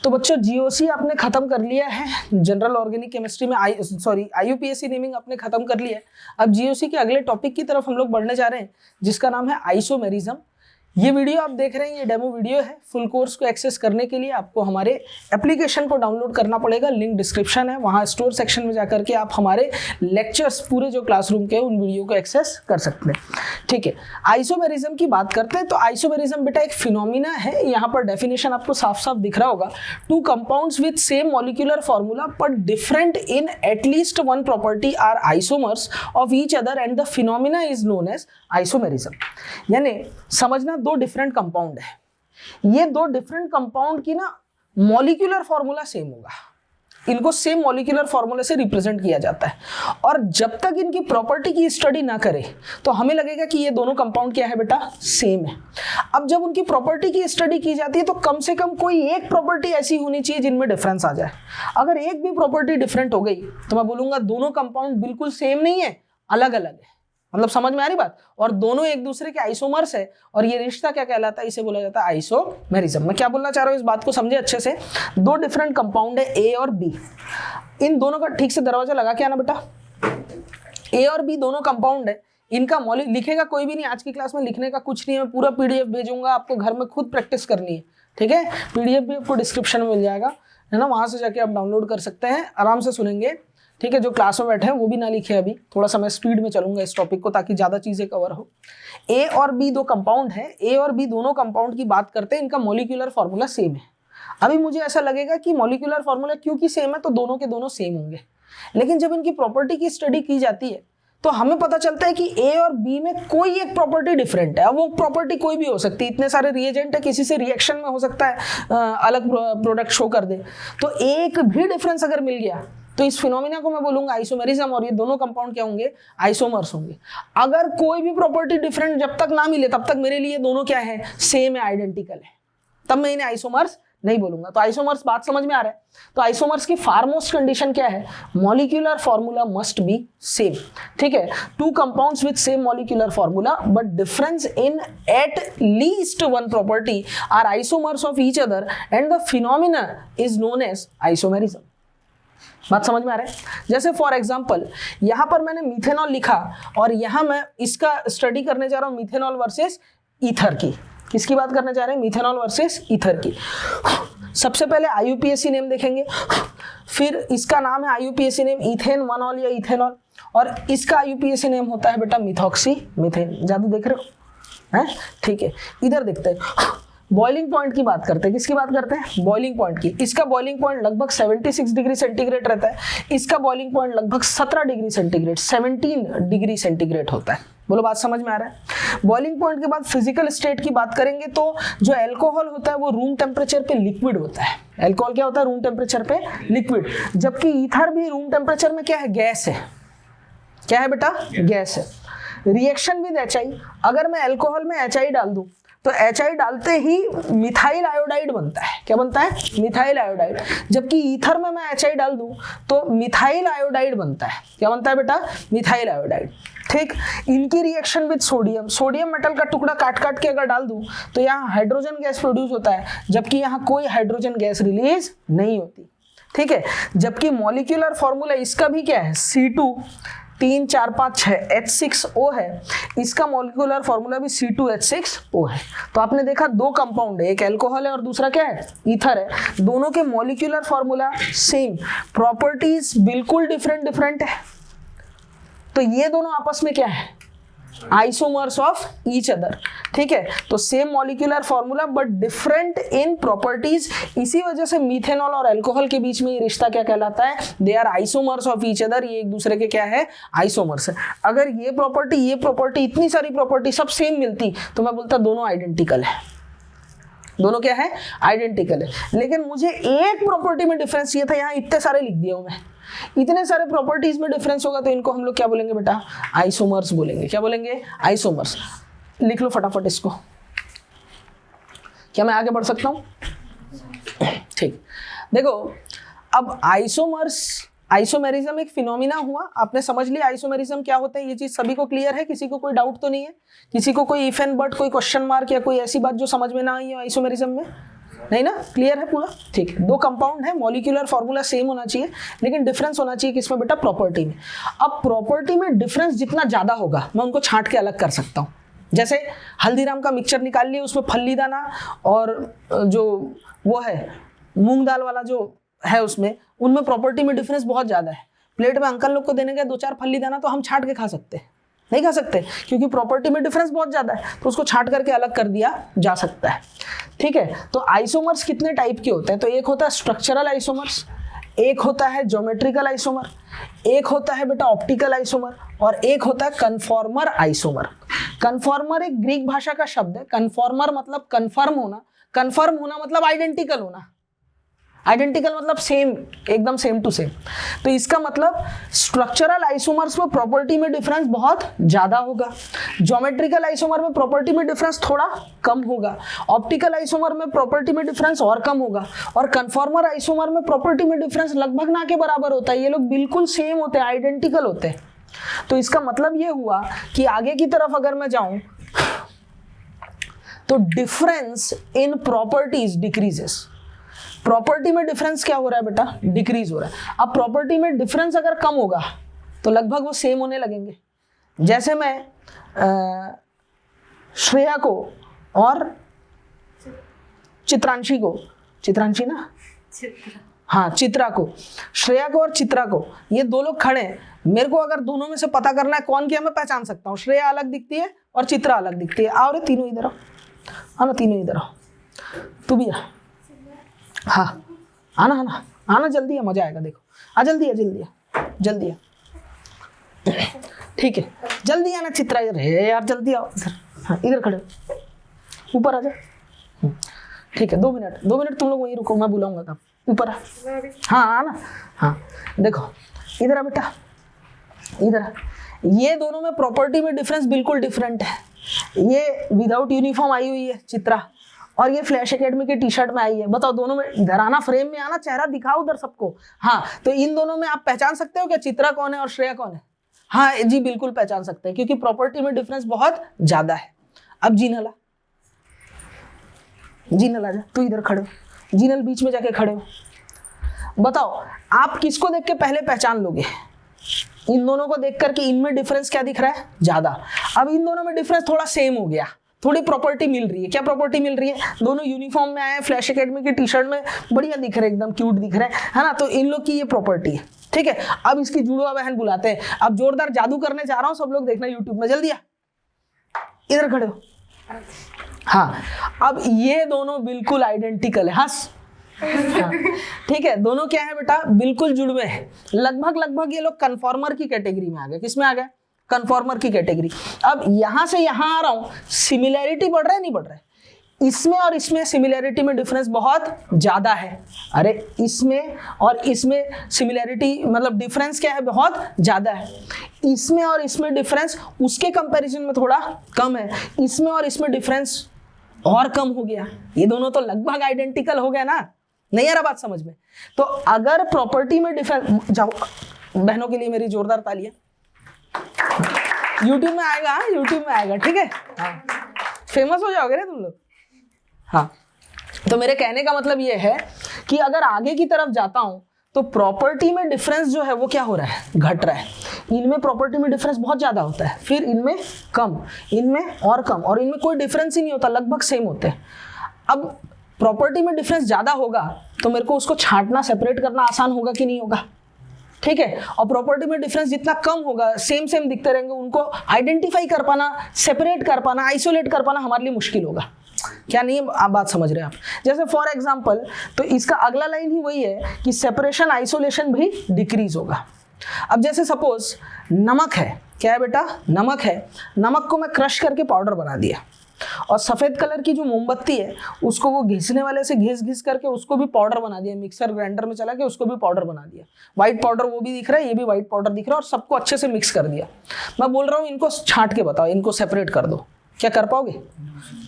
तो बच्चों जीओसी आपने खत्म कर लिया है, जनरल ऑर्गेनिक केमिस्ट्री में आईयूपीएसी नेमिंग आपने खत्म कर लिया है। अब जीओसी के अगले टॉपिक की तरफ हम लोग बढ़ने जा रहे हैं जिसका नाम है आइसोमेरिज्म। ये वीडियो आप देख रहे हैं, ये डेमो वीडियो है। फुल कोर्स को एक्सेस करने के लिए आपको हमारे एप्लीकेशन को डाउनलोड करना पड़ेगा, लिंक डिस्क्रिप्शन है, वहाँ स्टोर सेक्शन में जाकर के आप हमारे लेक्चर्स पूरे जो क्लासरूम के उन वीडियो को एक्सेस कर सकते हैं। ठीक है, आइसोमेरिज्म की बात करते हैं। तो आइसोमेरिज्म बेटा एक फिनोमिना है, यहाँ पर डेफिनेशन आपको साफ साफ दिख रहा होगा। Two compounds with same molecular formula but different in at least one property are isomers of each other and the phenomena is known as isomerism. यानी समझना, दो डिफरेंट कंपाउंड है, ये दो डिफरेंट कंपाउंड की ना मॉलिक्यूलर फॉर्मूला सेम होगा, इनको सेम मॉलिक्यूलर फॉर्मूला से रिप्रेजेंट किया जाता है। और जब तक इनकी प्रॉपर्टी की स्टडी ना करें तो हमें लगेगा कि ये दोनों कंपाउंड क्या है बेटा, सेम है। अब जब उनकी प्रॉपर्टी की स्टडी की जाती है तो कम से कम कोई एक प्रॉपर्टी ऐसी होनी चाहिए जिनमें डिफरेंस आ जाए। अगर एक भी प्रॉपर्टी डिफरेंट हो गई तो मैं बोलूंगा दोनों कंपाउंड बिल्कुल सेम नहीं है, अलग अलग है। मतलब समझ में आ रही बात? और दोनों एक दूसरे के आइसोमर्स है, और ये रिश्ता क्या कहलाता है, इसे बोला जाता है आइसोमेरिज्म। मैं क्या बोलना चाह रहा हूँ इस बात को समझे अच्छे से। दो डिफरेंट कंपाउंड है ए और बी, इन दोनों का ठीक से दरवाजा लगा के आना बेटा। ए और बी दोनों कंपाउंड है, इनका लिखेगा कोई भी नहीं, आज की क्लास में लिखने का कुछ नहीं है। मैं पूरा पीडीएफ भेजूंगा, आपको घर में खुद प्रैक्टिस करनी है। ठीक है, पीडीएफ भी आपको डिस्क्रिप्शन में मिल जाएगा, है ना, वहां से जाके आप डाउनलोड कर सकते हैं, आराम से सुनेंगे। ठीक है, जो क्लास में बैठे हैं वो भी ना लिखे, अभी थोड़ा सा मैं स्पीड में चलूंगा इस टॉपिक को ताकि ज्यादा चीजें कवर हो। ए और बी दो कंपाउंड है, ए और बी दोनों कंपाउंड की बात करते हैं, इनका मॉलिक्यूलर फॉर्मूला सेम है। अभी मुझे ऐसा लगेगा कि मॉलिक्यूलर फॉर्मूला क्योंकि सेम है तो दोनों के दोनों सेम होंगे, लेकिन जब इनकी प्रॉपर्टी की स्टडी की जाती है तो हमें पता चलता है कि ए और बी में कोई एक प्रॉपर्टी डिफरेंट है। अब वो प्रॉपर्टी कोई भी हो सकती है, इतने सारे रिएजेंट है, किसी से रिएक्शन में हो सकता है अलग प्रोडक्ट शो कर दे। तो एक भी डिफरेंस अगर मिल गया तो इस फिनोमिना को मैं बोलूंगा आइसोमेरिज्म, और ये दोनों कंपाउंड क्या होंगे, आइसोमर्स होंगे। अगर कोई भी प्रॉपर्टी डिफरेंट जब तक ना मिले तब तक मेरे लिए दोनों क्या है, सेम है, आइडेंटिकल है, तब मैं इन्हें आइसोमर्स नहीं बोलूंगा। तो आइसोमर्स बात समझ में आ रहा है? तो आइसोमर्स की फारमोस्ट कंडीशन क्या है, molecular formula must be same. ठीक है, two compounds with same molecular formula but difference in at least one property are isomers of each other and the phenomena is known as isomerism. बात समझ में आ रहा है? जैसे फॉर एग्जांपल यहां पर मैंने मिथेनॉल लिखा और यहां मैं इसका स्टडी करने जा रहा हूं, मिथेनॉल वर्सेस ईथर की। किसकी बात करने जा रहे हैं, मिथेनॉल वर्सेस ईथर की। सबसे पहले आईयूपीएसी नेम देखेंगे, फिर इसका नाम है आईयूपीएसी नेम इथेन वनॉल या इथेनॉल, और इसका आईयूपीएसी नेम होता है बेटा मिथॉक्सी मीथेन। जादू देख रहे हो हैं? ठीक है, इधर देखते हैं, बॉइलिंग पॉइंट की बात करते हैं। किसकी बात करते हैं, बॉइलिंग पॉइंट की। इसका बॉइलिंग पॉइंट लगभग 76 डिग्री सेंटीग्रेड रहता है, इसका बॉइलिंग पॉइंट लगभग 17 डिग्री सेंटीग्रेड, 17 डिग्री सेंटीग्रेड होता है। बोलो बात समझ में आ रहा है? बॉइलिंग पॉइंट के बाद फिजिकल स्टेट की बात करेंगे तो जो अल्कोहल होता है वो रूम टेम्परेचर पे लिक्विड होता है। अल्कोहल क्या होता है, रूम टेम्परेचर पे लिक्विड, जबकि ईथर भी रूम टेम्परेचर में क्या है, गैस है। क्या है बेटा, गैस है। रिएक्शन विद HI, अगर मैं अल्कोहल में HI डाल दूं तो HI डालते ही मिथाइल आयोडाइड बनता है। क्या बनता है, मिथाइल आयोडाइड। जबकि ईथर में मैं HI डाल दूं तो मिथाइल आयोडाइड बनता है। क्या बनता है बेटा, मिथाइल आयोडाइड। ठीक, इनकी reaction with sodium, sodium metal का टुकड़ा काट काट के अगर डाल दूं तो यहाँ हाइड्रोजन गैस प्रोड्यूस होता है, जबकि यहाँ कोई हाइड्रोजन गैस रिलीज नहीं होती। ठीक है, जबकि मॉलिक्यूलर फॉर्मूला इसका भी क्या है, C2 3 4 5 6 H6O है, इसका मॉलिक्यूलर फॉर्मूला भी C2H6O है। तो आपने देखा दो कंपाउंड है, एक अल्कोहल है और दूसरा क्या है, ईथर है। दोनों के मॉलिक्यूलर फॉर्मूला सेम, प्रॉपर्टीज बिल्कुल डिफरेंट है। तो ये दोनों आपस में क्या है, आइसोमर्स ऑफ ईच अदर। ठीक है, तो same molecular formula but different in properties. इसी वजह से मिथेनॉल और अल्कोहल के बीच में ये रिश्ता क्या कहलाता है, they are isomers of each other. ये एक दूसरे के क्या है, आइसोमर्स है। अगर ये प्रॉपर्टी इतनी सारी प्रॉपर्टी सब सेम मिलती तो मैं बोलता दोनों आइडेंटिकल है। दोनों क्या है, आइडेंटिकल है। लेकिन मुझे एक प्रॉपर्टी में डिफरेंस चाहिए था, यहाँ इतने सारे लिख दिया हूं मैं। इतने सारे प्रॉपर्टीज में डिफरेंस होगा तो इनको हम लोग क्या बोलेंगे बेटा, आइसोमर्स बोलेंगे। क्या बोलेंगे, आइसोमर्स। लिख लो फटाफट इसको। क्या मैं आगे बढ़ सकता हूं? ठीक, देखो अब आइसोमेरिज्म एक फिनोमिना हुआ, आपने समझ लिया आइसोमेरिज्म क्या होता है, ये चीज सभी को क्लियर है, किसी को कोई डाउट तो नहीं है, किसी को कोई इफ एंड बट, कोई क्वेश्चन मार्क या कोई ऐसी बात जो समझ में ना आई हो आइसोमेरिज्म में? नहीं ना, क्लियर है पूरा, ठीक है। दो कंपाउंड है, मॉलिक्यूलर फॉर्मूला सेम होना चाहिए, लेकिन डिफरेंस होना चाहिए किसमें बेटा, प्रॉपर्टी में। अब प्रॉपर्टी में डिफरेंस जितना ज्यादा होगा मैं उनको छांट के अलग कर सकता हूँ। जैसे हल्दीराम का मिक्सचर निकाल लिए, उसमें फल्ली दाना और जो वो है मूंग दाल वाला जो है उसमें, उनमें प्रॉपर्टी में डिफरेंस बहुत ज्यादा है। प्लेट में अंकल लोग को देने के 2-4 फल्ली दाना तो हम छांट के खा सकते हैं, नहीं खा सकते क्योंकि प्रॉपर्टी में डिफरेंस बहुत ज्यादा है, तो उसको छांट करके अलग कर दिया जा सकता है, ठीक है। तो आइसोमर्स कितने टाइप के होते हैं, तो एक होता है स्ट्रक्चरल आइसोमर्स, एक होता है ज्योमेट्रिकल आइसोमर, एक होता है बेटा ऑप्टिकल आइसोमर, और एक होता है कन्फॉर्मर आइसोमर। कन्फॉर्मर एक ग्रीक भाषा का शब्द है। कन्फॉर्मर मतलब कन्फर्म होना, कन्फर्म होना मतलब आइडेंटिकल होना, आइडेंटिकल मतलब सेम, एकदम सेम टू सेम। तो इसका मतलब स्ट्रक्चरल आइसोमर्स में प्रॉपर्टी में डिफरेंस बहुत ज्यादा होगा, ज्योमेट्रिकल आइसोमर में प्रॉपर्टी में डिफरेंस थोड़ा कम होगा, ऑप्टिकल आइसोमर में प्रॉपर्टी में डिफरेंस और कम होगा, और कन्फॉर्मर आइसोमर में प्रॉपर्टी में डिफरेंस लगभग ना के बराबर होता है। ये लोग बिल्कुल सेम होते हैं, आइडेंटिकल होते हैं। तो इसका मतलब ये हुआ कि आगे की तरफ अगर मैं जाऊं तो difference in properties decreases. Property में डिफरेंस क्या हो रहा है बेटा, डिक्रीज हो रहा है। अब प्रॉपर्टी में डिफरेंस अगर कम होगा तो लगभग वो सेम होने लगेंगे। जैसे मैं श्रेया को और चित्रांशी को, चित्रांशी ना, हाँ चित्रा को, श्रेया को और चित्रा को, ये दो लोग खड़े हैं, मेरे को अगर दोनों में से पता करना है कौन क्या, मैं पहचान सकता हूँ। श्रेया अलग दिखती है और चित्रा अलग दिखती है। आओ रे तीनों इधर आओ, आना तीनों इधर आओ, तू भी आ, हाँ आना आना आना, जल्दी है, मजा आएगा। देखो आ जल्दी है, जल्दी है, जल्दी है, ठीक है जल्दी आना चित्रा, इधर है यार, जल्दी आओ इधर, हाँ इधर खड़े, ऊपर आ जा, ठीक है 2 मिनट, 2 मिनट तुम लोग वहीं रुको, मैं बुलाऊंगा तब, ऊपर आ, हाँ आना, हाँ देखो इधर आ बेटा, इधर आ। ये दोनों में प्रॉपर्टी में डिफरेंस बिल्कुल डिफरेंट है। ये विदाउट यूनिफॉर्म आई हुई है चित्रा, और ये फ्लैश एकेडमी के टी शर्ट में आई है। बताओ दोनों में, इधर आना, फ्रेम में आना, चेहरा दिखाओ उधर सबको। हाँ तो इन दोनों में आप पहचान सकते हो क्या चित्रा कौन है और श्रेया कौन है? हाँ जी बिल्कुल पहचान सकते हैं, क्योंकि प्रॉपर्टी में डिफरेंस बहुत ज्यादा है। अब जीनल, जीनल आ जा, तू इधर खड़े हो, जीनल बीच में जाके खड़े हो। बताओ आप किसको देख के पहले पहचान लोगे? इन दोनों को देख करके इनमें डिफरेंस क्या दिख रहा है? ज्यादा। अब इन दोनों में डिफरेंस थोड़ा सेम हो गया, थोड़ी प्रॉपर्टी मिल रही है। क्या प्रॉपर्टी मिल रही है? दोनों यूनिफॉर्म में आए हैं, फ्लैश एकेडमी की टी शर्ट में, बढ़िया दिख रहे हैं, एकदम क्यूट दिख रहे हैं, है ना। तो इन लोग की ये प्रॉपर्टी है, ठीक है। अब इसकी जुड़वा बहन बुलाते हैं। अब जोरदार जादू करने जा रहा हूं, सब लोग देखना यूट्यूब में, जल्दी आ, इधर खड़े हो। हाँ अब ये दोनों बिल्कुल आइडेंटिकल है, हंस, हाँ, ठीक है। दोनों क्या है बेटा? बिल्कुल जुड़वे हैं। लगभग ये लोग कन्फॉर्मर की कैटेगरी में आ गए। किसमें आ गए? कन्फॉर्मर की कैटेगरी। अब यहां से यहां आ रहा हूं, सिमिलैरिटी बढ़ रहा है नहीं बढ़ रहा है? इसमें और इसमें सिमिलैरिटी में डिफरेंस बहुत ज्यादा है। अरे इसमें और इसमें सिमिलैरिटी मतलब डिफरेंस क्या है? बहुत ज्यादा है। इसमें और इसमें डिफरेंस उसके कंपैरिजन में थोड़ा कम है। इसमें और इसमें डिफरेंस और कम हो गया। ये दोनों तो लगभग आइडेंटिकल हो गया ना, नहीं आ रहा बात समझ में? तो अगर प्रॉपर्टी में डिफरेंस, जाओ बहनों के लिए मेरी जोरदार तालियां। यूट्यूब में आएगा, यूट्यूब में आएगा, ठीक है, हाँ फेमस हो जाओगे ना तुम लोग। हाँ तो मेरे कहने का मतलब ये है कि अगर आगे की तरफ जाता हूं तो प्रॉपर्टी में डिफरेंस जो है वो क्या हो रहा है? घट रहा है। इनमें प्रॉपर्टी में डिफरेंस बहुत ज्यादा होता है, फिर इनमें कम, इनमें और कम, और इनमें कोई डिफरेंस ही नहीं होता, लगभग सेम होते हैं। अब प्रॉपर्टी में डिफरेंस ज्यादा होगा तो मेरे को उसको छांटना, सेपरेट करना आसान होगा कि नहीं होगा? ठीक है। और प्रॉपर्टी में डिफरेंस जितना कम होगा, सेम सेम दिखते रहेंगे, उनको आइडेंटिफाई कर पाना, सेपरेट कर पाना, आइसोलेट कर पाना हमारे लिए मुश्किल होगा। क्या नहीं आप बात समझ रहे हैं आप? जैसे फॉर एग्जांपल, तो इसका अगला लाइन ही वही है कि सेपरेशन आइसोलेशन भी डिक्रीज होगा। अब जैसे सपोज नमक है, क्या है बेटा? नमक है। नमक को मैं क्रश करके पाउडर बना दिया, और सफेद कलर की जो मोमबत्ती है उसको वो घिसने वाले से घिस करके उसको भी पाउडर बना दिया, मिक्सर ग्राइंडर में चला के उसको भी पाउडर बना दिया। व्हाइट पाउडर वो भी दिख रहा है, ये भी व्हाइट पाउडर दिख रहा है, और सबको अच्छे से मिक्स कर दिया। मैं बोल रहा हूँ इनको छांट के बताओ, इनको सेपरेट कर दो, क्या कर पाओगे?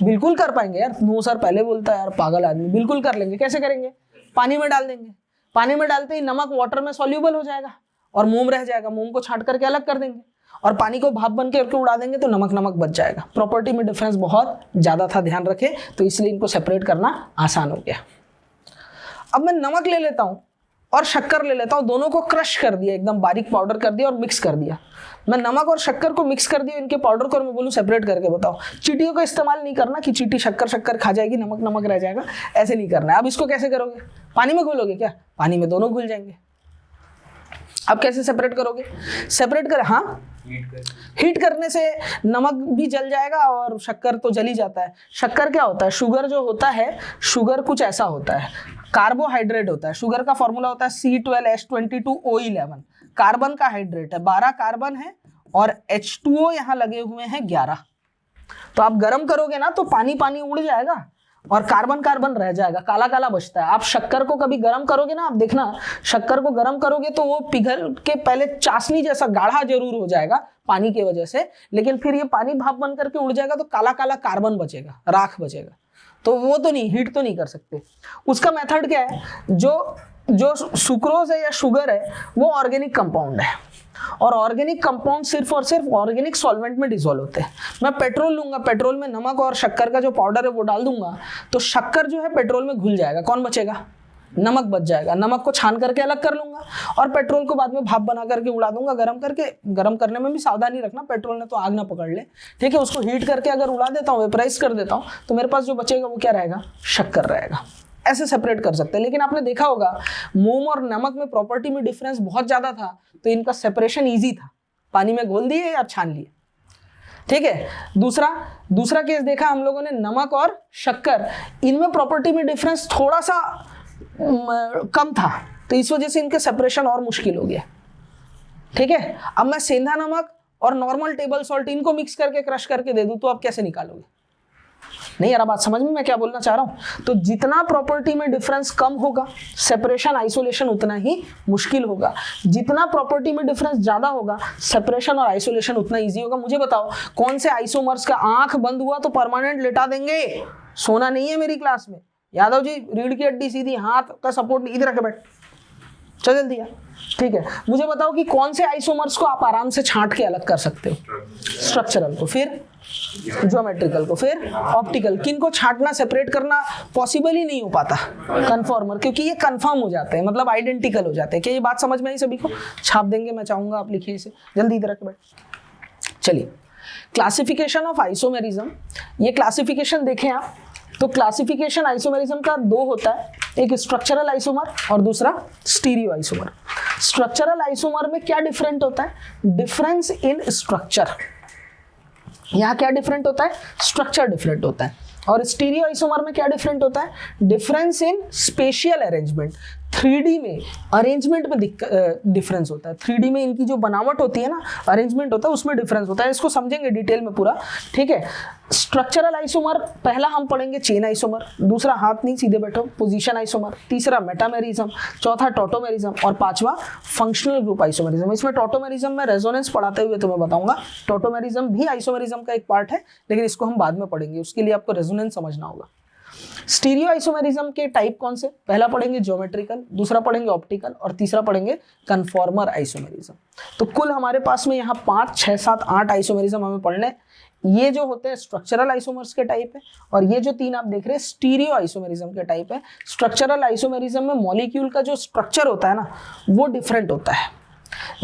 बिल्कुल कर पाएंगे यार। नो सर पहले बोलता है यार, पागल आदमी। बिल्कुल कर लेंगे। कैसे करेंगे? पानी में डाल देंगे, पानी में डालते ही नमक वाटर में सॉल्यूबल हो जाएगा और मोम रह जाएगा, मोम को छांट करके अलग कर देंगे, और पानी को भाप बन के उड़ा देंगे तो नमक नमक बच जाएगा। प्रॉपर्टी में डिफरेंस बहुत ज़्यादा था, ध्यान रखें, तो इसलिए इनको सेपरेट करना आसान हो गया। अब मैं नमक ले लेता हूँ और शक्कर ले लेता हूँ, दोनों को क्रश कर दिया, एकदम बारीक पाउडर कर दिया और मिक्स कर दिया। मैं नमक और शक्कर को मिक्स कर दिया, इनके पाउडर को, और मैं बोलूँ सेपरेट करके बताओ। चीटियों का इस्तेमाल नहीं करना कि चीटी शक्कर शक्कर खा जाएगी, नमक नमक रह जाएगा, ऐसे नहीं करना है। अब इसको कैसे करोगे? पानी में घोलोगे क्या? पानी में दोनों घुल जाएंगे। अब कैसे सेपरेट करोगे? सेपरेट कर, हाँ, हीट करने से नमक भी जल जाएगा और शक्कर तो जल ही जाता है। शक्कर क्या होता है? शुगर जो होता है, शुगर कुछ ऐसा होता है, कार्बोहाइड्रेट होता है। शुगर का फॉर्मूला होता है C12H22O11, कार्बन का हाइड्रेट है, 12 कार्बन है और H2O यहाँ लगे हुए हैं 11। तो आप गर्म करोगे ना तो पानी पानी उड़ जाएगा और कार्बन कार्बन रह जाएगा, काला काला बचता है। आप शक्कर को कभी गर्म करोगे ना, आप देखना, शक्कर को गर्म करोगे तो वो पिघल के पहले चाशनी जैसा गाढ़ा जरूर हो जाएगा पानी की वजह से, लेकिन फिर ये पानी भाप बन करके उड़ जाएगा तो काला काला कार्बन बचेगा, राख बचेगा। तो वो तो नहीं, हीट तो नहीं कर सकते। उसका मेथड क्या है? जो सुक्रोज है या शुगर है वो ऑर्गेनिक कंपाउंड है, और ऑर्गेनिक कंपाउंड सिर्फ और सिर्फ ऑर्गेनिक सॉल्वेंट में डिसॉल्व होते हैं। मैं पेट्रोल लूंगा, पेट्रोल में नमक और शक्कर का जो पाउडर है वो डाल दूंगा, तो शक्कर जो है पेट्रोल में घुल जाएगा, कौन बचेगा? नमक बच जाएगा। नमक को छान करके अलग कर लूंगा और पेट्रोल को बाद में भाप बना करके उड़ा दूंगा, गर्म करके। गर्म करने में भी सावधानी रखना, पेट्रोल ने तो आग ना पकड़ ले, ठीक है। उसको हीट करके अगर उड़ा देता हूँ, वेपराइज कर देता हूँ, तो मेरे पास जो बचेगा वो क्या रहेगा? शक्कर रहेगा। ऐसे सेपरेट कर सकते हैं। लेकिन आपने देखा होगा मोम और नमक में प्रॉपर्टी में डिफरेंस बहुत ज्यादा था, तो इनका सेपरेशन इजी था, पानी में घोल दिए या छान लिए, ठीक है। दूसरा केस देखा हम लोगों ने, नमक और शक्कर, इनमें प्रॉपर्टी में डिफरेंस थोड़ा सा कम था, तो इस वजह से इनके सेपरेशन और मुश्किल हो गया, ठीक है। अब मैं सेंधा नमक और नॉर्मल टेबल सॉल्ट इनको मिक्स करके क्रश करके दे दूं तो आप कैसे निकालोगे? नहीं यार, बात समझ में मैं क्या बोलना चाह रहा हूं? तो जितना प्रॉपर्टी में डिफरेंस कम होगा, सेपरेशन आइसोलेशन उतना ही मुश्किल होगा। जितना प्रॉपर्टी में डिफरेंस ज्यादा होगा, सेपरेशन और आइसोलेशन उतना इजी होगा। मुझे बताओ, कौन से आइसोमर्स का आंख बंद हुआ तो परमानेंट लेटा देंगे? सोना नहीं है मेरी क्लास में। यादव जी, रीढ़ की हड्डी सीधी, हाथ का सपोर्ट नहीं, इधर रखे बैठ, चल जल्दी यार, ठीक है। मुझे बताओ कि कौन से आइसोमर्स को आप आराम से छांट के अलग कर सकते हो? स्ट्रक्चरल को, फिर ज्योमेट्रिकल को, फिर ऑप्टिकल। किन को छांटना, सेपरेट करना पॉसिबल ही नहीं हो पाता? कन्फॉर्मर, क्योंकि ये कन्फर्म हो जाते हैं, मतलब आइडेंटिकल हो जाते हैं। क्या ये बात समझ में आई सभी को? छाप देंगे, मैं चाहूंगा आप लिखिए इसे जल्दी, इधर रख बैठ। चलिए, क्लासिफिकेशन ऑफ आइसोमेरिज्म। ये क्लासिफिकेशन देखें आप, तो क्लासिफिकेशन आइसोमेरिज्म का दो होता है, एक स्ट्रक्चरल आइसोमर और दूसरा स्टीरियो आइसोमर। स्ट्रक्चरल आइसोमर में क्या डिफरेंट होता है? Difference in structure. यहाँ क्या डिफरेंट होता है? स्ट्रक्चर डिफरेंट होता है। और स्टीरियो आइसोमर में क्या डिफरेंट होता है? Difference in spatial arrangement. 3D में अरेंजमेंट में डिफरेंस होता है। 3D में इनकी जो बनावट होती है ना, अरेंजमेंट होता है, उसमें डिफरेंस होता है। इसको समझेंगे डिटेल में पूरा, ठीक है। स्ट्रक्चरल आइसोमर पहला हम पढ़ेंगे चेन आइसोमर, दूसरा हाथ नहीं सीधे बैठो पोजीशन आइसोमर, तीसरा मेटामेरिज्म, चौथा टॉटोमेरिज्म और पांचवा फंक्शनल ग्रुप आइसोमेरिज्म। इसमें टॉटोमेरिज्म में रेजोनेंस पढ़ाते हुए तुम्हें बताऊंगा। टॉटोमेरिज्म भी आइसोमेरिज्म का एक पार्ट है, लेकिन इसको हम बाद में पढ़ेंगे, उसके लिए आपको रेजोनेंस समझना होगा। स्टीरियो आइसोमेरिज्म के टाइप कौन से? पहला पढ़ेंगे ज्योमेट्रिकल, दूसरा पढ़ेंगे ऑप्टिकल और तीसरा पढ़ेंगे कन्फॉर्मर आइसोमेरिज्म। तो कुल हमारे पास में यहाँ 5, 6, 7, 8 आइसोमेरिज्म हमें पढ़ने। ये जो होते हैं स्ट्रक्चरल आइसोमर्स के टाइप है, और ये जो 3 आप देख रहे हैं स्टीरियो आइसोमेरिज्म के टाइप है। स्ट्रक्चरल आइसोमेरिज्म में मॉलिक्यूल का जो स्ट्रक्चर होता है ना, वो डिफरेंट होता है,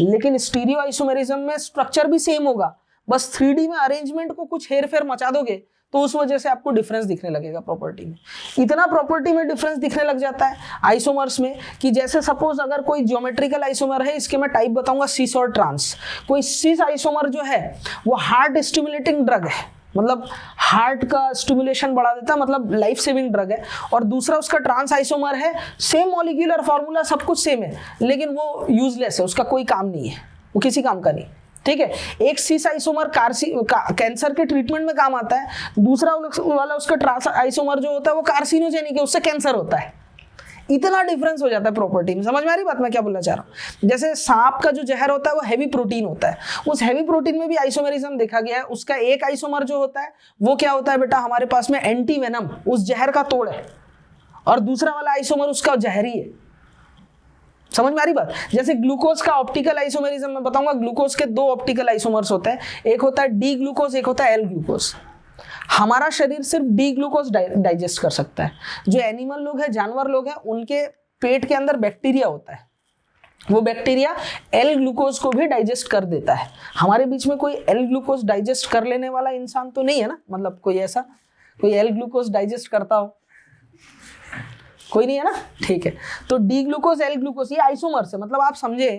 लेकिन स्टीरियो आइसोमेरिज्म में स्ट्रक्चर भी सेम होगा, बस 3D में अरेंजमेंट को कुछ हेर फेर मचा दोगे तो उस वजह से आपको डिफरेंस दिखने लगेगा प्रॉपर्टी में। इतना प्रॉपर्टी में डिफरेंस दिखने लग जाता है आइसोमर्स में कि जैसे सपोज अगर कोई ज्योमेट्रिकल आइसोमर है, इसके मैं टाइप बताऊंगा सिस और ट्रांस। कोई सिस आइसोमर जो है वो हार्ट स्टिमुलेटिंग ड्रग है, मतलब हार्ट का स्टिमुलेशन बढ़ा देता है, मतलब लाइफ सेविंग ड्रग है। और दूसरा उसका ट्रांस आइसोमर है, सेम मॉलिक्यूलर फॉर्मूला, सब कुछ सेम है, लेकिन वो यूजलेस है, उसका कोई काम नहीं है, वो किसी काम का नहीं, ठीक है। एक सिस आइसोमर कैंसर के ट्रीटमेंट में काम आता है, दूसरा वाला उसका ट्रांस आइसोमर जो होता है वो कार्सिनोजेनिक है, उससे कैंसर होता है। इतना डिफरेंस हो जाता है प्रॉपर्टी में। समझ में आ रही बात मैं क्या बोलना चाह रहा हूँ? जैसे सांप का जो जहर होता है वो हैवी प्रोटीन होता है, उस हैवी प्रोटीन में भी आइसोमेरिज्म देखा गया है। उसका एक आइसोमर जो होता है वो क्या होता है बेटा, हमारे पास में एंटी वेनम, उस जहर का तोड़ है, और दूसरा वाला आइसोमर उसका जहरी है, समझ में आ रही बात? जैसे ग्लूकोज का ऑप्टिकल आइसोमेरिज्म मैं बताऊंगा, ग्लूकोज के दो ऑप्टिकल आइसोमर्स होते हैं, एक होता है डी ग्लूकोज, एक होता है एल ग्लूकोज। हमारा शरीर सिर्फ डी ग्लूकोज डाइजेस्ट कर सकता है। जो एनिमल लोग हैं, जानवर लोग हैं, उनके पेट के अंदर बैक्टीरिया होता है, वो बैक्टीरिया एल ग्लूकोज को भी डाइजेस्ट कर देता है। हमारे बीच में कोई एल ग्लूकोज डाइजेस्ट कर लेने वाला इंसान तो नहीं है ना, मतलब कोई ऐसा कोई एल ग्लूकोज डाइजेस्ट करता हो, कोई नहीं है ना, ठीक है। तो डी ग्लूकोज एल ग्लूकोज ये आइसोमर्स है, मतलब आप समझे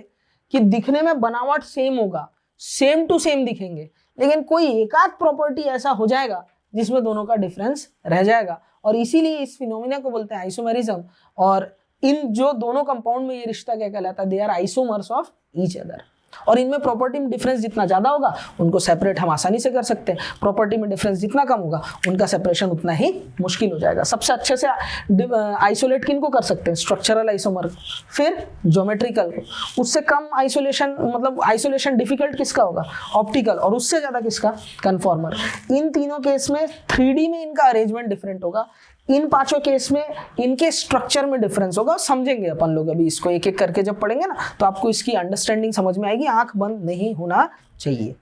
कि दिखने में बनावट सेम होगा, सेम टू सेम दिखेंगे, लेकिन कोई एकाध प्रॉपर्टी ऐसा हो जाएगा जिसमें दोनों का डिफरेंस रह जाएगा, और इसीलिए इस फिनोमिना को बोलते हैं आइसोमेरिज्म। और इन जो दोनों कंपाउंड में ये रिश्ता क्या कहलाता है, they are isomers of each other. और इनमें प्रॉपर्टी में डिफरेंस जितना ज्यादा होगा उनको सेपरेट हम आसानी से कर सकते हैं, प्रॉपर्टी में डिफरेंस जितना कम होगा उनका सेपरेशन उतना ही मुश्किल हो जाएगा। सबसे अच्छे से आइसोलेट किन को कर सकते हैं, स्ट्रक्चरल आइसोमर, फिर ज्योमेट्रिकल को। उससे कम आइसोलेशन, मतलब आइसोलेशन डिफिकल्ट किसका होगा, ऑप्टिकल, और उससे ज्यादा किसका, कन्फॉर्मर। इन तीनों केस में 3D में इनका अरेंजमेंट डिफरेंट होगा, इन पांचों केस में इनके स्ट्रक्चर में डिफरेंस होगा। समझेंगे अपन लोग अभी इसको एक एक करके जब पढ़ेंगे ना, तो आपको इसकी अंडरस्टैंडिंग समझ में आएगी। आंख बंद नहीं होना चाहिए।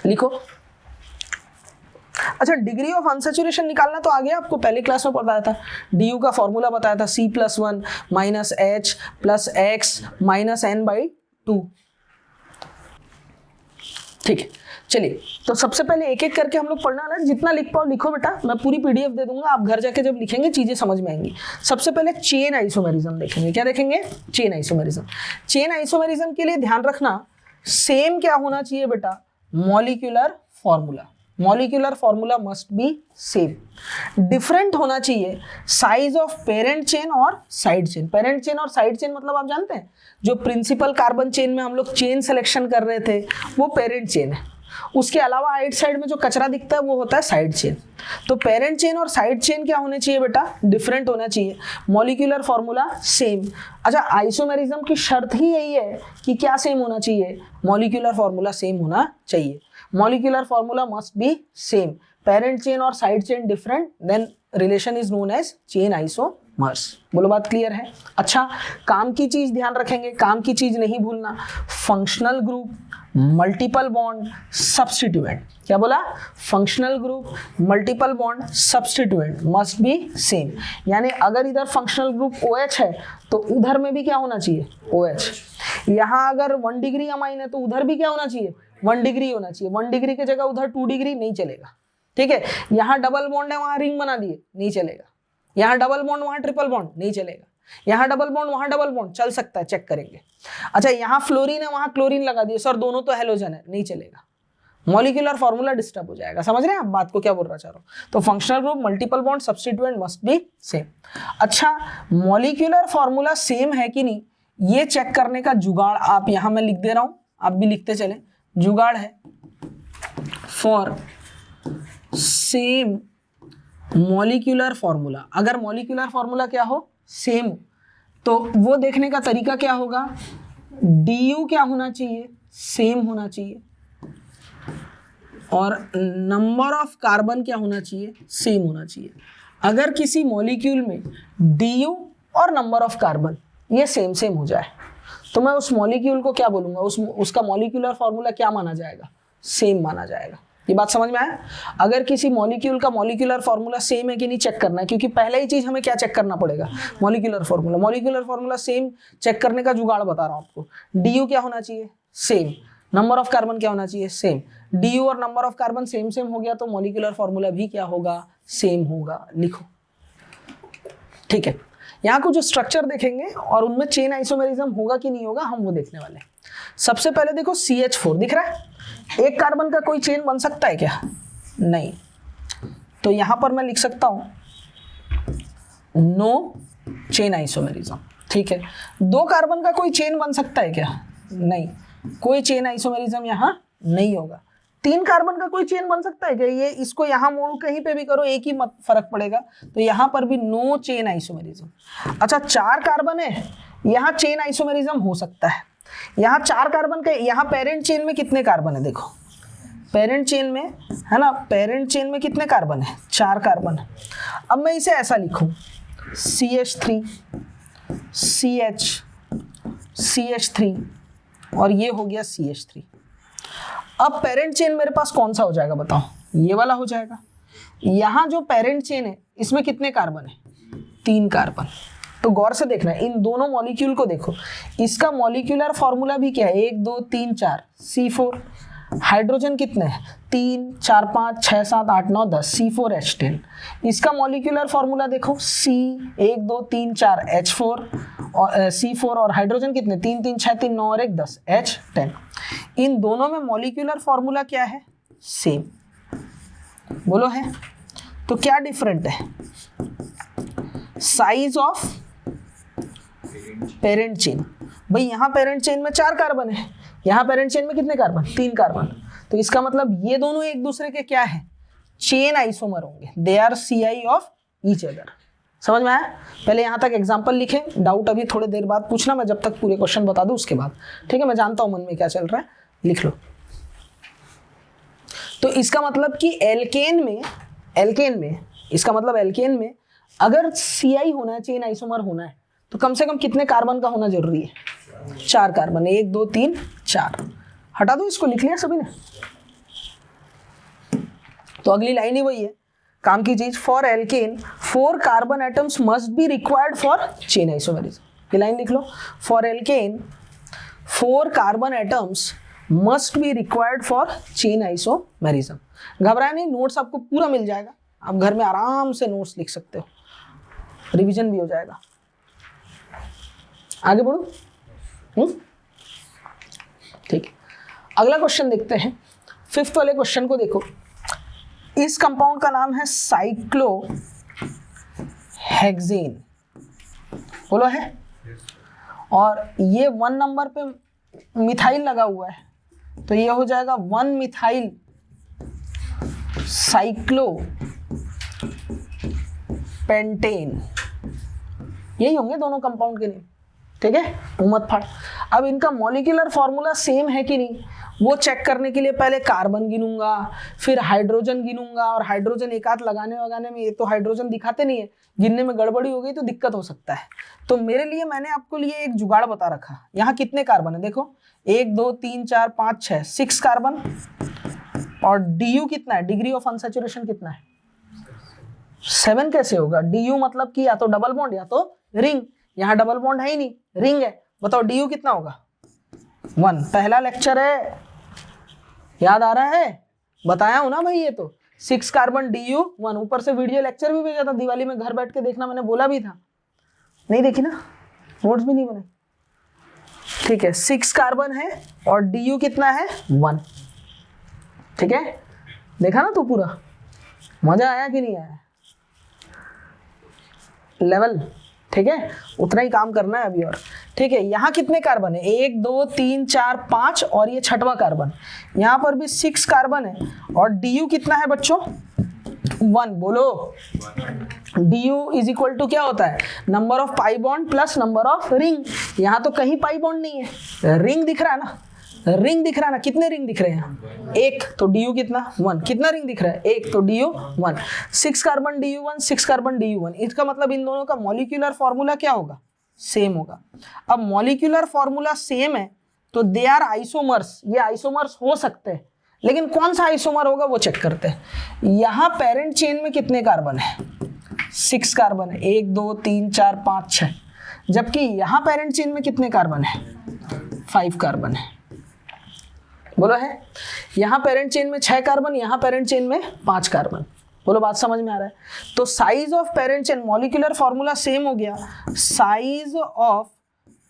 लिखो। अच्छा, डिग्री ऑफ अनसैचुरेशन निकालना तो आ गया, आपको पहले क्लास में बताया था। DU का फॉर्मूला बताया था, C+1 minus H plus X minus N/2। ठीक है, चलिए तो सबसे पहले एक एक करके हम लोग पढ़ना है। जितना लिख पाओ लिखो बेटा, मैं पूरी PDF दे दूंगा, आप घर जाके जब लिखेंगे चीजें समझ में आएंगी। सबसे पहले चेन आइसोमेरिज्म देखेंगे। क्या देखेंगे, चेन आइसोमेरिज्म। चेन आइसोमेरिज्म के लिए ध्यान रखना, सेम क्या होना चाहिए बेटा, molecular formula. Molecular formula must be same. Different होना चाहिए साइज ऑफ पेरेंट चेन और साइड चेन। पेरेंट चेन और साइड चेन मतलब आप जानते हैं, जो प्रिंसिपल कार्बन चेन में हम लोग चेन सिलेक्शन कर रहे थे वो पेरेंट चेन है, उसके अलावा आइट साइड में जो कचरा दिखता है वो होता है साइड चेन। तो पेरेंट चेन और साइड चेन क्या होने चाहिए बेटा, डिफरेंट होना चाहिए, मॉलिक्यूलर फॉर्मूला सेम। अच्छा, आइसोमेरिज्म की शर्त ही यही है कि क्या सेम होना चाहिए, मॉलिक्यूलर फॉर्मूला सेम होना चाहिए। Molecular formula must be same, parent chain और side chain different, then relation is known as chain isomers. बोलो बात क्लियर है। अच्छा, काम की चीज ध्यान रखेंगे, काम की चीज नहीं भूलना, functional group, multiple bond, substituent. क्या बोला, functional group, multiple bond, substituent must be same. यानी अगर इधर फंक्शनल ग्रुप OH है तो उधर में भी क्या होना चाहिए, OH। यहाँ अगर 1 डिग्री अमाइन है तो उधर भी क्या होना चाहिए, 1 डिग्री होना चाहिए। 1 डिग्री की जगह उधर 2 डिग्री नहीं चलेगा, ठीक है। यहाँ डबल बॉन्ड है वहां रिंग बना दिए, नहीं चलेगा। यहाँ डबल बॉन्ड वहां ट्रिपल बॉन्ड, नहीं चलेगा। यहाँ डबल बॉन्ड वहां डबल बॉन्ड, चल सकता है, चेक करेंगे। अच्छा, यहाँ फ्लोरीन है वहां क्लोरीन लगा दिए, सर दोनों तो हेलोजन है, नहीं चलेगा, मॉलिक्यूलर फॉर्मूला डिस्टर्ब हो जाएगा। समझ रहे हैं आप बात को, क्या बोल रहा चाह रहा हूं। तो functional group, multiple bond, substituent must be same. अच्छा, मॉलिक्यूलर फॉर्मूला सेम है कि नहीं ये चेक करने का जुगाड़ आप यहां मैं लिख दे रहा हूं, आप भी लिखते चले। जुगाड़ है फॉर सेम मॉलिक्यूलर फॉर्मूला। अगर मॉलिक्यूलर फॉर्मूला क्या हो, सेम, तो वो देखने का तरीका क्या होगा, DU क्या होना चाहिए, सेम होना चाहिए, और नंबर ऑफ कार्बन क्या होना चाहिए, सेम होना चाहिए। अगर किसी मॉलिक्यूल में DU और नंबर ऑफ कार्बन ये सेम सेम हो जाए तो मैं उस मॉलिक्यूल को क्या बोलूंगा, उसका मॉलिक्यूलर फॉर्मूला क्या माना जाएगा, सेम माना जाएगा। ये बात समझ में आया। अगर किसी मॉलिक्यूल का मॉलिक्यूलर फॉर्मूला सेम है कि नहीं चेक करना है, क्योंकि पहले ही चीज हमें क्या चेक करना पड़ेगा, molecular formula. Molecular formula same check करने का जुगाड़ बता रहा हूं आपको। DU क्या होना चाहिए, सेम, नंबर ऑफ कार्बन क्या होना चाहिए, सेम। DU और number of carbon same same हो गया तो मॉलिक्यूलर फॉर्मूला भी क्या होगा, सेम होगा। लिखो, ठीक है। यहाँ को जो स्ट्रक्चर देखेंगे और उनमें चेन आइसोमेरिज्म होगा कि नहीं होगा हम वो देखने वाले हैं। सबसे पहले देखो CH4 दिख रहा है, एक कार्बन का कोई चेन बन सकता है क्या, नहीं। तो यहां पर मैं लिख सकता हूं नो चेन आइसोमेरिज्म, ठीक है। 2 कार्बन का कोई चेन बन सकता है क्या, नहीं, कोई चेन आइसोमेरिज्म यहां नहीं होगा। 3 कार्बन का कोई चेन बन सकता है क्या, ये इसको यहां मोड़ो कहीं पे भी करो एक ही मत फर्क पड़ेगा, तो यहां पर भी नो चेन आइसोमेरिज्म। अच्छा, 4 कार्बन है, यहां चेन आइसोमेरिज्म हो सकता है। यहाँ 4 कार्बन के, यहाँ पेरेंट चेन में कितने कार्बन है, देखो पेरेंट चेन में है ना, पेरेंट चेन में कितने कार्बन है, 4 कार्बन है। अब मैं इसे ऐसा लिखूं CH3 CH3 और ये हो गया CH3। अब पेरेंट चेन मेरे पास कौन सा हो जाएगा बताओ? ये वाला हो जाएगा। यहाँ जो पेरेंट चेन है इसमें कितने कार्बन है? 3 कार्बन। तो गौर से देखना, इन दोनों मॉलिक्यूल को देखो, इसका मॉलिक्यूलर फॉर्मूला भी क्या है? 1 2 3 4 C4। हाइड्रोजन कितने हैं? 3 4 5 6 7 8 9 10 C4H10। इसका मॉलिक्यूलर फॉर्मूला देखो, C 1 2 3 4 H4 और C4 और हाइड्रोजन कितने? 3 3 6 3 9 और 1 10 H10। इन दोनों में मॉलिक्यूलर फॉर्मूला क्या है? सेम। बोलो है? तो क्या डिफरेंट है? Size of parent chain. भाई यहाँ पेरेंट चेन में 4 कार्बन है, यहाँ पेरेंट चेन में कितने कार्बन? 3 कार्बन। तो इसका मतलब ये दोनों एक दूसरे के क्या है? चेन आइसोमर होंगे। They are CI of each other. समझ में आया? पहले यहाँ तक एग्जाम्पल लिखें, डाउट अभी थोड़ी देर बाद पूछना, मैं जब तक पूरे क्वेश्चन बता दूं उसके बाद। ठीक है, मैं जानता हूं मन में क्या चल रहा है, लिख लो। तो इसका मतलब कि एल्केन में इसका मतलब एल्केन में अगर CI होना है, चेन आइसोमर होना है, तो कम से कम कितने कार्बन का होना जरूरी है? 4 कार्बन। 1 2 3 4। हटा दो इसको, लिख लिया सभी ने? तो अगली लाइन ही वही है, काम की चीज। For alkane 4 carbon atoms must be required for chain isomerism. ये लाइन लिख लो, for alkane 4 carbon atoms must be required for chain isomerism. घबराए नहीं, नोट्स आपको पूरा मिल जाएगा, आप घर में आराम से नोट्स लिख सकते हो, रिवीजन भी हो जाएगा। आगे बढ़ो। ठीक है, अगला क्वेश्चन देखते हैं। 5th वाले क्वेश्चन को देखो। इस कंपाउंड का नाम है साइक्लोहेक्सेन। बोलो है? और ये 1 नंबर पे मिथाइल लगा हुआ है, तो ये हो जाएगा 1 मिथाइल साइक्लोपेंटेन। यही होंगे दोनों कंपाउंड के नेम। ठीक है, मत फाड़। अब इनका मॉलिक्यूलर फॉर्मूला सेम है कि नहीं वो चेक करने के लिए पहले कार्बन गिनूंगा, फिर हाइड्रोजन गिनूंगा, और हाइड्रोजन एक आध लगाने में, ये तो हाइड्रोजन दिखाते नहीं है, गिनने में गड़बड़ी हो गई तो दिक्कत हो सकता है। तो मेरे लिए मैंने आपको लिए एक जुगाड़ बता रखा। यहाँ कितने कार्बन है देखो, 1 2 3 4 5 6 6 कार्बन। और DU कितना है? डिग्री ऑफ अनसैचुरेशन कितना है? 7 कैसे होगा? DU मतलब कि या तो डबल बॉन्ड या तो रिंग। यहाँ डबल बॉन्ड है ही नहीं, रिंग है। बताओ DU कितना होगा? 1। पहला लेक्चर है, याद आ रहा है? बताया हूं ना भाई, ये तो 6 कार्बन DU 1। ऊपर से वीडियो लेक्चर भी भेजा था दिवाली में, घर बैठ के देखना, मैंने बोला भी था। नहीं देखी ना? नोट्स भी नहीं बने। ठीक है, 6 कार्बन है और DU कितना है? 1। ठीक है, देखा ना तू पूरा? मजा आया कि नहीं आया? लेवल ठीक है, उतना ही काम करना है अभी और। ठीक है, यहाँ कितने कार्बन है? 1 2 3 4 5 और ये 6वां कार्बन। यहाँ पर भी 6 कार्बन है और DU कितना है बच्चों? 1। बोलो, DU इज इक्वल टू क्या होता है? Number of pi bond plus number of ring. यहाँ तो कहीं पाई बॉन्ड नहीं है, रिंग दिख रहा है ना? रिंग दिख रहा है ना? कितने रिंग दिख रहे हैं? 1। तो DU कितना? 1। कितना रिंग दिख रहा है? 1। तो DU 1। 6 carbon DU 1, 6 carbon DU 1। इसका मतलब इन दोनों का मॉलिक्यूलर फॉर्मूला क्या होगा? सेम होगा। अब मॉलिक्यूलर फॉर्मूला सेम है तो दे आर आइसोमर्स। ये आइसोमर्स हो सकते हैं, लेकिन कौन सा आइसोमर होगा वो चेक करते हैं। यहाँ पेरेंट चेन में कितने कार्बन है? 6 कार्बन है। 1 2 3 4 5 6। जबकि यहाँ पेरेंट चेन में कितने कार्बन है? 5 कार्बन है। बोलो है? यहाँ पेरेंट चेन में 6 कार्बन, यहाँ पेरेंट चेन में 5 कार्बन। बोलो, बात समझ में आ रहा है? तो size of parent chain, molecular formula same हो गया, size of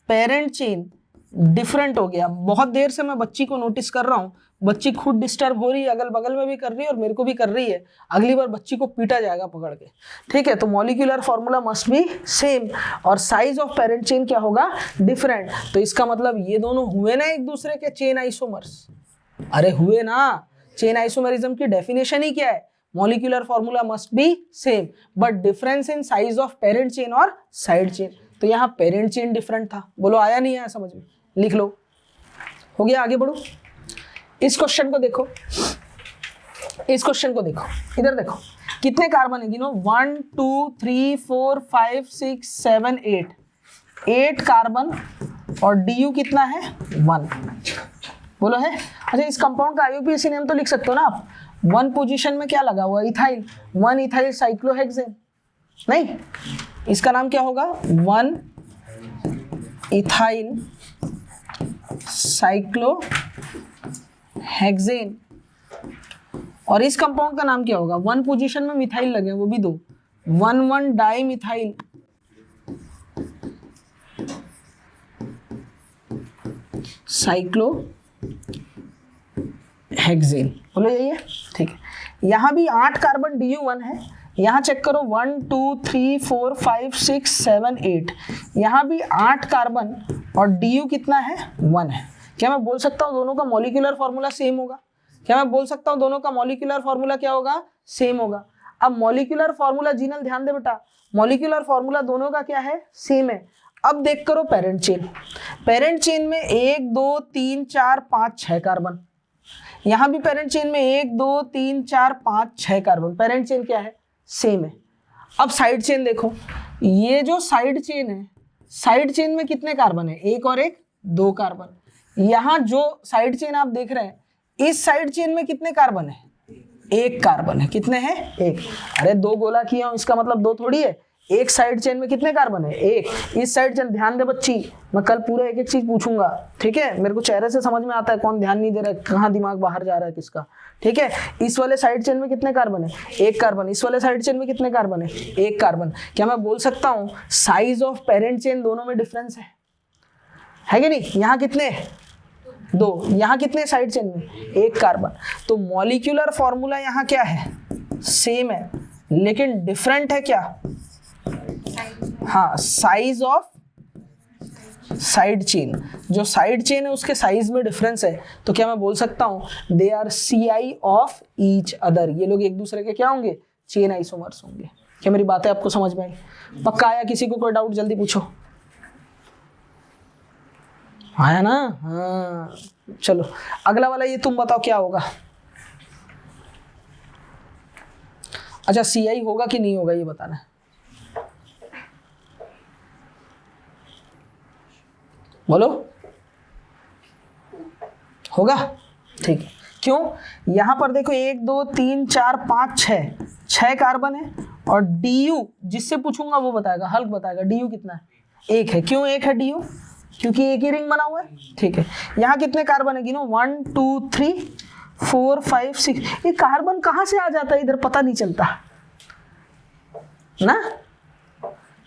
parent chain different हो गया। बहुत देर से मैं बच्ची को नोटिस कर रहा हूँ, बच्ची खुद डिस्टर्ब हो रही है, अगल बगल में भी कर रही है और मेरे को भी कर रही है। अगली बार बच्ची को पीटा जाएगा पकड़ के। ठीक है, तो molecular formula must be same और साइज ऑफ पेरेंट चेन क्या होगा? डिफरेंट। तो इसका मतलब ये दोनों हुए ना एक दूसरे के चेन आइसोमर्स। अरे हुए ना। चेन आइसोमेरिज्म की डेफिनेशन ही क्या है? Molecular formula must be same but difference in size of parent chain और साइड चेन। तो यहाँ पेरेंट चेन डिफरेंट था। बोलो, आया नहीं आया समझ में? लिख लो। हो गया, आगे बढ़ो। इस क्वेश्चन को देखो, इस क्वेश्चन को देखो, इधर देखो कितने कार्बन है गिनो। 1 2 3 4 5 6 7 8। 8 कार्बन और DU कितना है 1, बोलो है। अच्छा इस कंपाउंड का IUPAC नेम तो लिख सकते हो ना आप। 1 पोजीशन में क्या लगा हुआ, इथाइल, 1 इथाइल साइक्लोहेक्सेन, नहीं इसका नाम क्या होगा 1 इथाइल साइक्लोहेक्सेन। और इस कंपाउंड का नाम क्या होगा, 1 पोजीशन में मिथाइल लगे वो भी 2, 1 डाई मिथाइल साइक्लोहेक्सेन, बोलो यही है, ठीक है। यहाँ भी 8 कार्बन DU1 है, यहाँ चेक करो 1 2 3 4 5 6 7 8, यहाँ भी 8 कार्बन और DU कितना है 1 है। क्या मैं बोल सकता हूँ दोनों का मॉलिक्यूलर फॉर्मूला सेम होगा, क्या मैं बोल सकता हूँ दोनों का मॉलिक्यूलर फॉर्मूला क्या होगा, सेम होगा। अब मॉलिक्यूलर फॉर्मूला जीनल ध्यान दे बेटा, मॉलिक्यूलर फॉर्मूला दोनों का क्या है, सेम है। अब देख करो पेरेंट चेन, पेरेंट चेन में 1 2 3 4 5 6 कार्बन, यहाँ भी पेरेंट चेन में 1 2 3 4 5 6 कार्बन, पेरेंट चेन क्या है, सेम है। अब साइड चेन देखो, ये जो साइड चेन है, साइड चेन में कितने कार्बन है, 1 और 1 2 कार्बन। यहाँ जो साइड चेन आप देख रहे हैं, इस साइड चेन में कितने कार्बन है, 1 कार्बन है, कितने हैं 1। अरे 2 गोला किया हूं इसका मतलब 2 थोड़ी है, एक साइड चेन में कितने कार्बन है 1। इस साइड चेन, ध्यान दे बच्ची, मैं कल पूरा एक एक चीज पूछूंगा, ठीक है, मेरे को चेहरे से समझ में आता है कौन ध्यान नहीं दे रहा है, कहाँ दिमाग बाहर जा रहा है किसका, ठीक है। इस वाले साइड चेन में कितने कार्बन है, 1 कार्बन, इस वाले साइड चेन में कितने कार्बन है, 1 कार्बन। क्या मैं बोल सकता हूँ साइज ऑफ पेरेंट चेन दोनों में डिफरेंस है कि नहीं, यहाँ कितने 2, यहाँ कितने साइड चेन में 1 कार्बन। तो मॉलिक्यूलर फॉर्मूला यहाँ क्या है, सेम है, लेकिन डिफरेंट है क्या, हाँ साइज ऑफ साइड चेन, जो साइड चेन है उसके साइज में डिफरेंस है। तो क्या मैं बोल सकता हूं they are CI of each other, ये लोग एक दूसरे के क्या होंगे, चेन आइसोमर्स होंगे। क्या मेरी बातें आपको समझ में आई, पक्का आया, किसी को कोई डाउट जल्दी पूछो, आया ना, हाँ चलो अगला वाला ये तुम बताओ क्या होगा। अच्छा CI होगा कि नहीं होगा ये बताना है, बोलो होगा, ठीक है। क्यों, यहां पर देखो 1 2 3 4 5 6 कार्बन है और DU जिससे पूछूंगा वो बताएगा, हल्क बताएगा DU कितना है, 1 है। क्यों 1 है DU, क्योंकि एक ही रिंग बना हुआ है, ठीक है। यहाँ कितने कार्बन है गिनो, 1 2 3 4 5 6, ये कार्बन कहाँ से आ जाता है इधर पता नहीं चलता ना,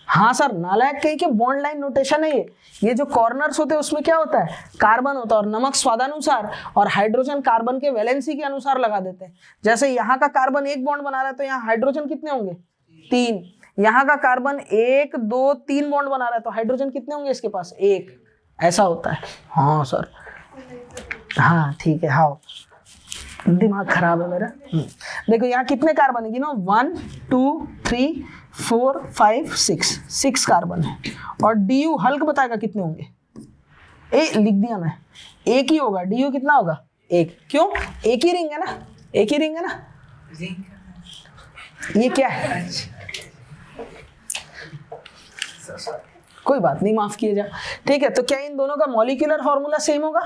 हाँ सर नालायक कहीं के बॉन्ड लाइन नोटेशन है ये जो कॉर्नर्स होते हैं उसमें क्या होता है, कार्बन होता है और नमक स्वादानुसार और हाइड्रोजन कार्बन के वैलेंसी के अनुसार लगा देते हैं। जैसे यहाँ का कार्बन 1 बॉन्ड बना रहा है तो यहाँ हाइड्रोजन कितने होंगे 3, यहाँ का कार्बन 1 2 3 बॉन्ड बना रहा है तो हाइड्रोजन कितने होंगे इसके पास 1, ऐसा होता है। हाँ सर, हाँ ठीक है, हाँ दिमाग खराब है मेरा। देखो यहाँ कितने कार्बन है गिनो, 1 2 3 4 5 6 कार्बन है और DU हल्क बताएगा कितने होंगे, लिख दिया मैं, 1 ही होगा, DU कितना होगा 1। क्यों, एक ही रिंग है ना, एक ही रिंग है ना, ये क्या है, कोई बात नहीं माफ किए जा, ठीक है। तो क्या इन दोनों का मॉलिक्यूलर फॉर्मूला सेम होगा,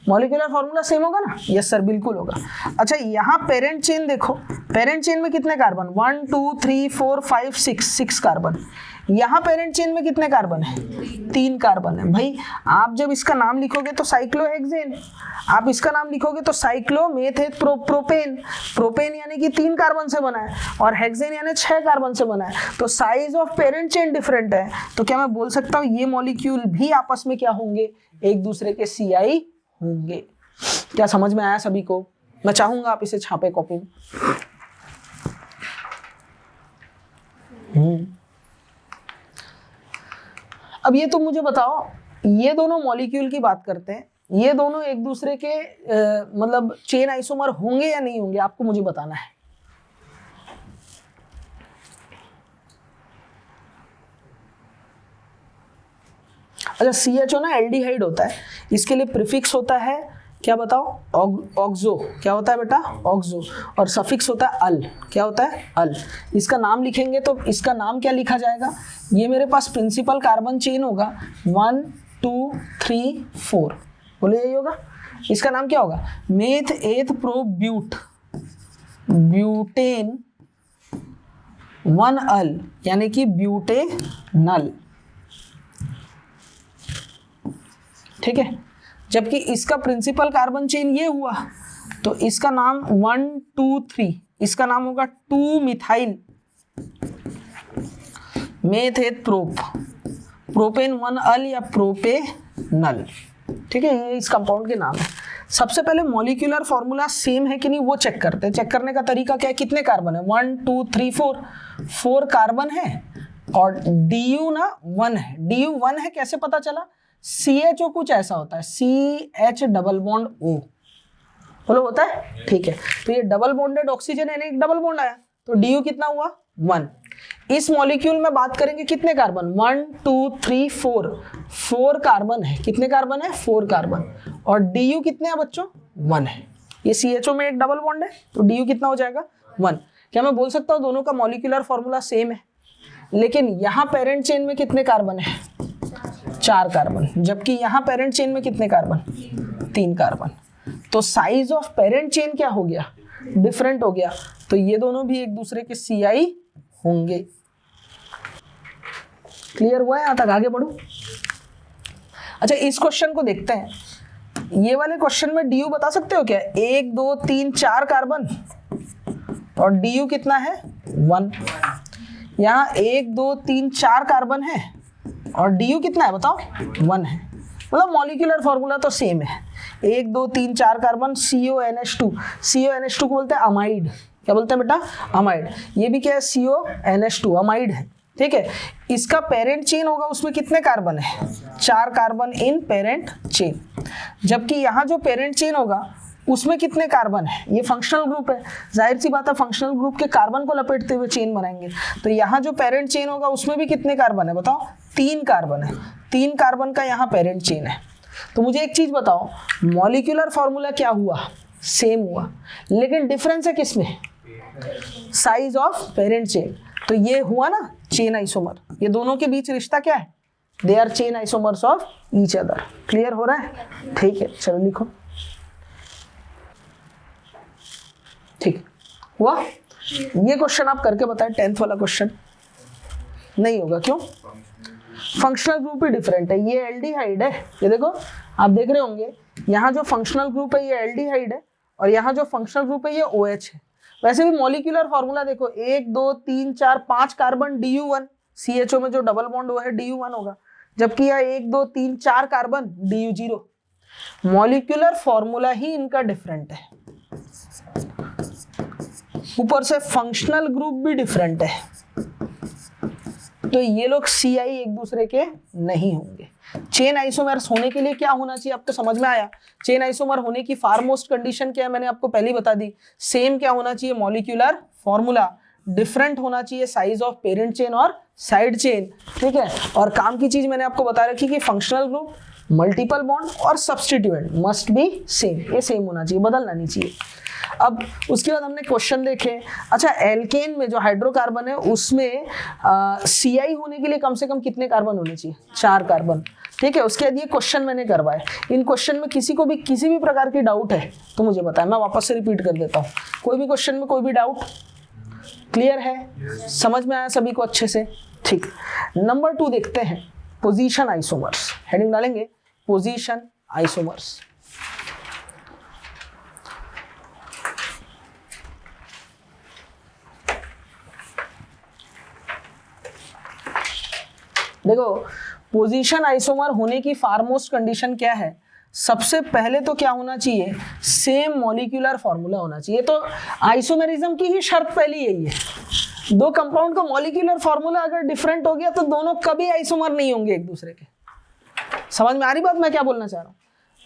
मॉलिक्यूलर फॉर्मूला सेम होगा ना, यस सर बिल्कुल होगा। अच्छा यहाँ पेरेंट चेन देखो, पेरेंट चेन में कितने कार्बन, 1 2 3 4 5 6 कार्बन, यहाँ पेरेंट चेन में कितने कार्बन है 3 कार्बन है। भाई आप जब इसका नाम लिखोगे तो साइक्लोहेक्सेन, आप इसका नाम लिखोगे तो साइक्लोमेथेट प्रोपेन, प्रोपेन यानी कि 3 कार्बन से बना है और हेक्सेन यानी 6 कार्बन से बना है, तो size of parent chain different है। तो क्या मैं बोल सकता हूँ ये मॉलिक्यूल भी आपस में क्या होंगे, एक दूसरे के CI होंगे। क्या समझ में आया सभी को, मैं चाहूंगा आप इसे छापे कॉपी में। अब ये तुम मुझे बताओ, ये दोनों मॉलिक्यूल की बात करते हैं, ये दोनों एक दूसरे के मतलब चेन आइसोमर होंगे या नहीं होंगे, आपको मुझे बताना है। अच्छा CHO ना एल्डिहाइड होता है, इसके लिए प्रीफिक्स होता है क्या बताओ, ऑक्सो, क्या होता है बेटा, ऑक्सो, और सफिक्स होता है अल, क्या होता है, अल। इसका नाम लिखेंगे तो इसका नाम क्या लिखा जाएगा, ये मेरे पास प्रिंसिपल कार्बन चेन होगा 1 2 3 4, बोले यही होगा। इसका नाम क्या होगा, मेथ एथ प्रो ब्यूट ब्यूटेन 1 अल, यानी कि ब्यूटेनल, ठीक है। जबकि इसका प्रिंसिपल कार्बन चेन ये हुआ तो इसका नाम 1 2 3, इसका नाम होगा 2 मिथाइल मेथेट प्रोप, प्रोपेन 1 अल या प्रोपेनल, ठीक है। ये इस कंपाउंड के नाम है। सबसे पहले मॉलिक्यूलर फॉर्मूला सेम है कि नहीं वो चेक करते हैं। चेक करने का तरीका क्या है, कितने कार्बन है, 1 2 3 4, 4 कार्बन है और DU ना 1 है, DU 1 है, कैसे पता चला, CHO कुछ ऐसा होता है, CH डबल बॉन्ड O, बोलो होता है, ठीक है। तो ये डबल बॉन्डेड ऑक्सीजन है, एक डबल बॉन्ड आया तो DU कितना हुआ 1। इस मॉलिक्यूल में बात करेंगे कितने कार्बन, 1 2 3 4, 4 कार्बन है, कितने कार्बन है, 4 कार्बन, और DU कितने हैं बच्चों, 1 है। ये CHO में एक डबल बॉन्ड है तो DU कितना हो जाएगा 1। क्या मैं बोल सकता हूँ दोनों का मॉलिक्यूलर फॉर्मूला सेम है, लेकिन यहाँ पेरेंट चेन में कितने कार्बन है, 4 कार्बन, जबकि यहाँ पेरेंट चेन में कितने कार्बन, 3 कार्बन। तो साइज ऑफ पेरेंट चेन क्या हो गया, डिफरेंट हो गया, तो ये दोनों भी एक दूसरे के CI होंगे। क्लियर हुआ है, यहां तक आगे बढ़ो। अच्छा इस क्वेश्चन को देखते हैं। ये वाले क्वेश्चन में DU बता सकते हो क्या, 1 2 3 4 कार्बन और DU कितना है 1। यहाँ 1 2 3 4 कार्बन है और DU कितना है बताओ 1 है, मतलब मॉलिक्यूलर फॉर्मूला तो सेम है। 1 2 3 4 कार्बन CONH2, CONH2 को बोलते हैं अमाइड, क्या बोलते हैं बेटा, अमाइड। ये भी क्या है, CONH2 अमाइड है, ठीक है। इसका पेरेंट चेन होगा उसमें कितने कार्बन है, 4 कार्बन इन पेरेंट चेन, जबकि यहाँ जो पेरेंट चेन होगा उसमें कितने कार्बन है, ये फंक्शनल ग्रुप है, जाहिर सी बात है फंक्शनल ग्रुप के कार्बन को लपेटते हुए चेन बनाएंगे, तो यहाँ जो पेरेंट चेन होगा उसमें भी कितने कार्बन है बताओ, 3 कार्बन है, 3 कार्बन का यहाँ पेरेंट चेन है। तो मुझे एक चीज बताओ, मॉलिक्यूलर फॉर्मूला क्या हुआ, सेम हुआ, लेकिन डिफरेंस है किसमें, साइज ऑफ पेरेंट चेन। तो ये हुआ ना चेन आइसोमर, ये दोनों के बीच रिश्ता क्या है, they are chain isomers of each other. Clear हो रहा है, ठीक है, चलो लिखो, ठीक हुआ। ये क्वेश्चन आप करके बताएं, 10th वाला क्वेश्चन नहीं होगा, क्यों, फंक्शनल ग्रुप ही डिफरेंट है। ये एल्डिहाइड है, ये देखो आप देख रहे होंगे, यहाँ जो फंक्शनल ग्रुप है ये एल्डिहाइड है और यहाँ जो फंक्शनल ग्रुप है ये OH है। वैसे भी मॉलिक्यूलर फॉर्मूला देखो, 1 2 3 4 5 कार्बन DU1, CHO में जो डबल बॉन्ड हुआ है DU1 होगा, जबकि यहाँ 1 2 3 4 कार्बन DU0। मॉलिक्यूलर फॉर्मूला ही इनका डिफरेंट है, ऊपर से फंक्शनल ग्रुप भी डिफरेंट है, तो ये लोग CI एक दूसरे के नहीं होंगे। चेन आइसोमर्स होने के लिए क्या होना चाहिए, आपको समझ में आया। चेन आइसोमर होने की फार मोस्ट कंडीशन क्या है, मैंने आपको पहले ही बता दी। सेम क्या होना चाहिए, मॉलिक्यूलर फॉर्मूला, डिफरेंट होना चाहिए साइज ऑफ पेरेंट चेन और साइड चेन, ठीक है। और काम की चीज मैंने आपको बता रखी कि फंक्शनल ग्रुप, मल्टीपल बॉन्ड और सब्स्टिट्यूएंट मस्ट बी सेम, ये सेम होना चाहिए, बदलना नहीं चाहिए। अब उसके बाद हमने क्वेश्चन देखे। अच्छा एल्केन में जो हाइड्रोकार्बन है उसमें CI होने के लिए कम से कम कितने कार्बन होने चाहिए, 4 कार्बन, ठीक है। उसके बाद ये क्वेश्चन मैंने करवाए, इन क्वेश्चन में किसी को भी किसी भी प्रकार की डाउट है तो मुझे बताएं, मैं वापस से रिपीट कर देता हूँ। कोई भी क्वेश्चन में कोई भी डाउट, क्लियर है, समझ में आया सभी को अच्छे से, ठीक। नंबर 2 देखते हैं, पोजीशन आइसोमर्स, हेडिंग डालेंगे पोजीशन आइसोमर्स। देखो पोजीशन आइसोमर होने की फारमोस्ट कंडीशन क्या है, सबसे पहले तो क्या होना चाहिए, सेम मॉलिक्यूलर फॉर्मूला होना चाहिए। तो आइसोमेरिज्म की ही शर्त पहली यही है, दो कंपाउंड का मॉलिक्यूलर फॉर्मूला अगर डिफरेंट हो गया तो दोनों कभी आइसोमर नहीं होंगे एक दूसरे के। समझ में आ रही बात मैं क्या बोलना चाह रहा हूँ।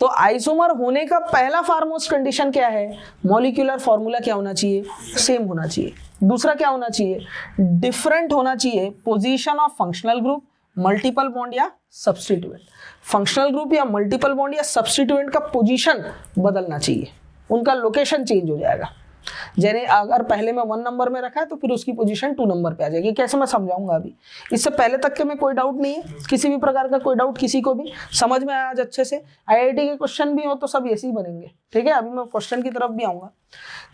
तो आइसोमर होने का पहला फारमोस्ट कंडीशन क्या है, मॉलिक्यूलर फॉर्मूला क्या होना चाहिए, सेम होना चाहिए। दूसरा क्या होना चाहिए, डिफरेंट होना चाहिए position of functional group, multiple bond या सब्स्टिट्यूएंट। फंक्शनल ग्रुप या मल्टीपल बॉन्ड या सब्स्टिट्यूएंट का पोजीशन बदलना चाहिए, उनका लोकेशन चेंज हो जाएगा। जैसे अगर पहले में 1 नंबर में रखा है तो फिर उसकी पोजीशन 2 नंबर पे आ जाएगी। कैसे मैं समझाऊंगा अभी, इससे पहले तक के में कोई डाउट नहीं है, किसी भी प्रकार का कोई डाउट किसी को भी समझ में आया आज अच्छे से। आईआईटी के क्वेश्चन भी हो तो सब ऐसे ही बनेंगे, ठीक है। अभी मैं क्वेश्चन की तरफ भी आऊंगा।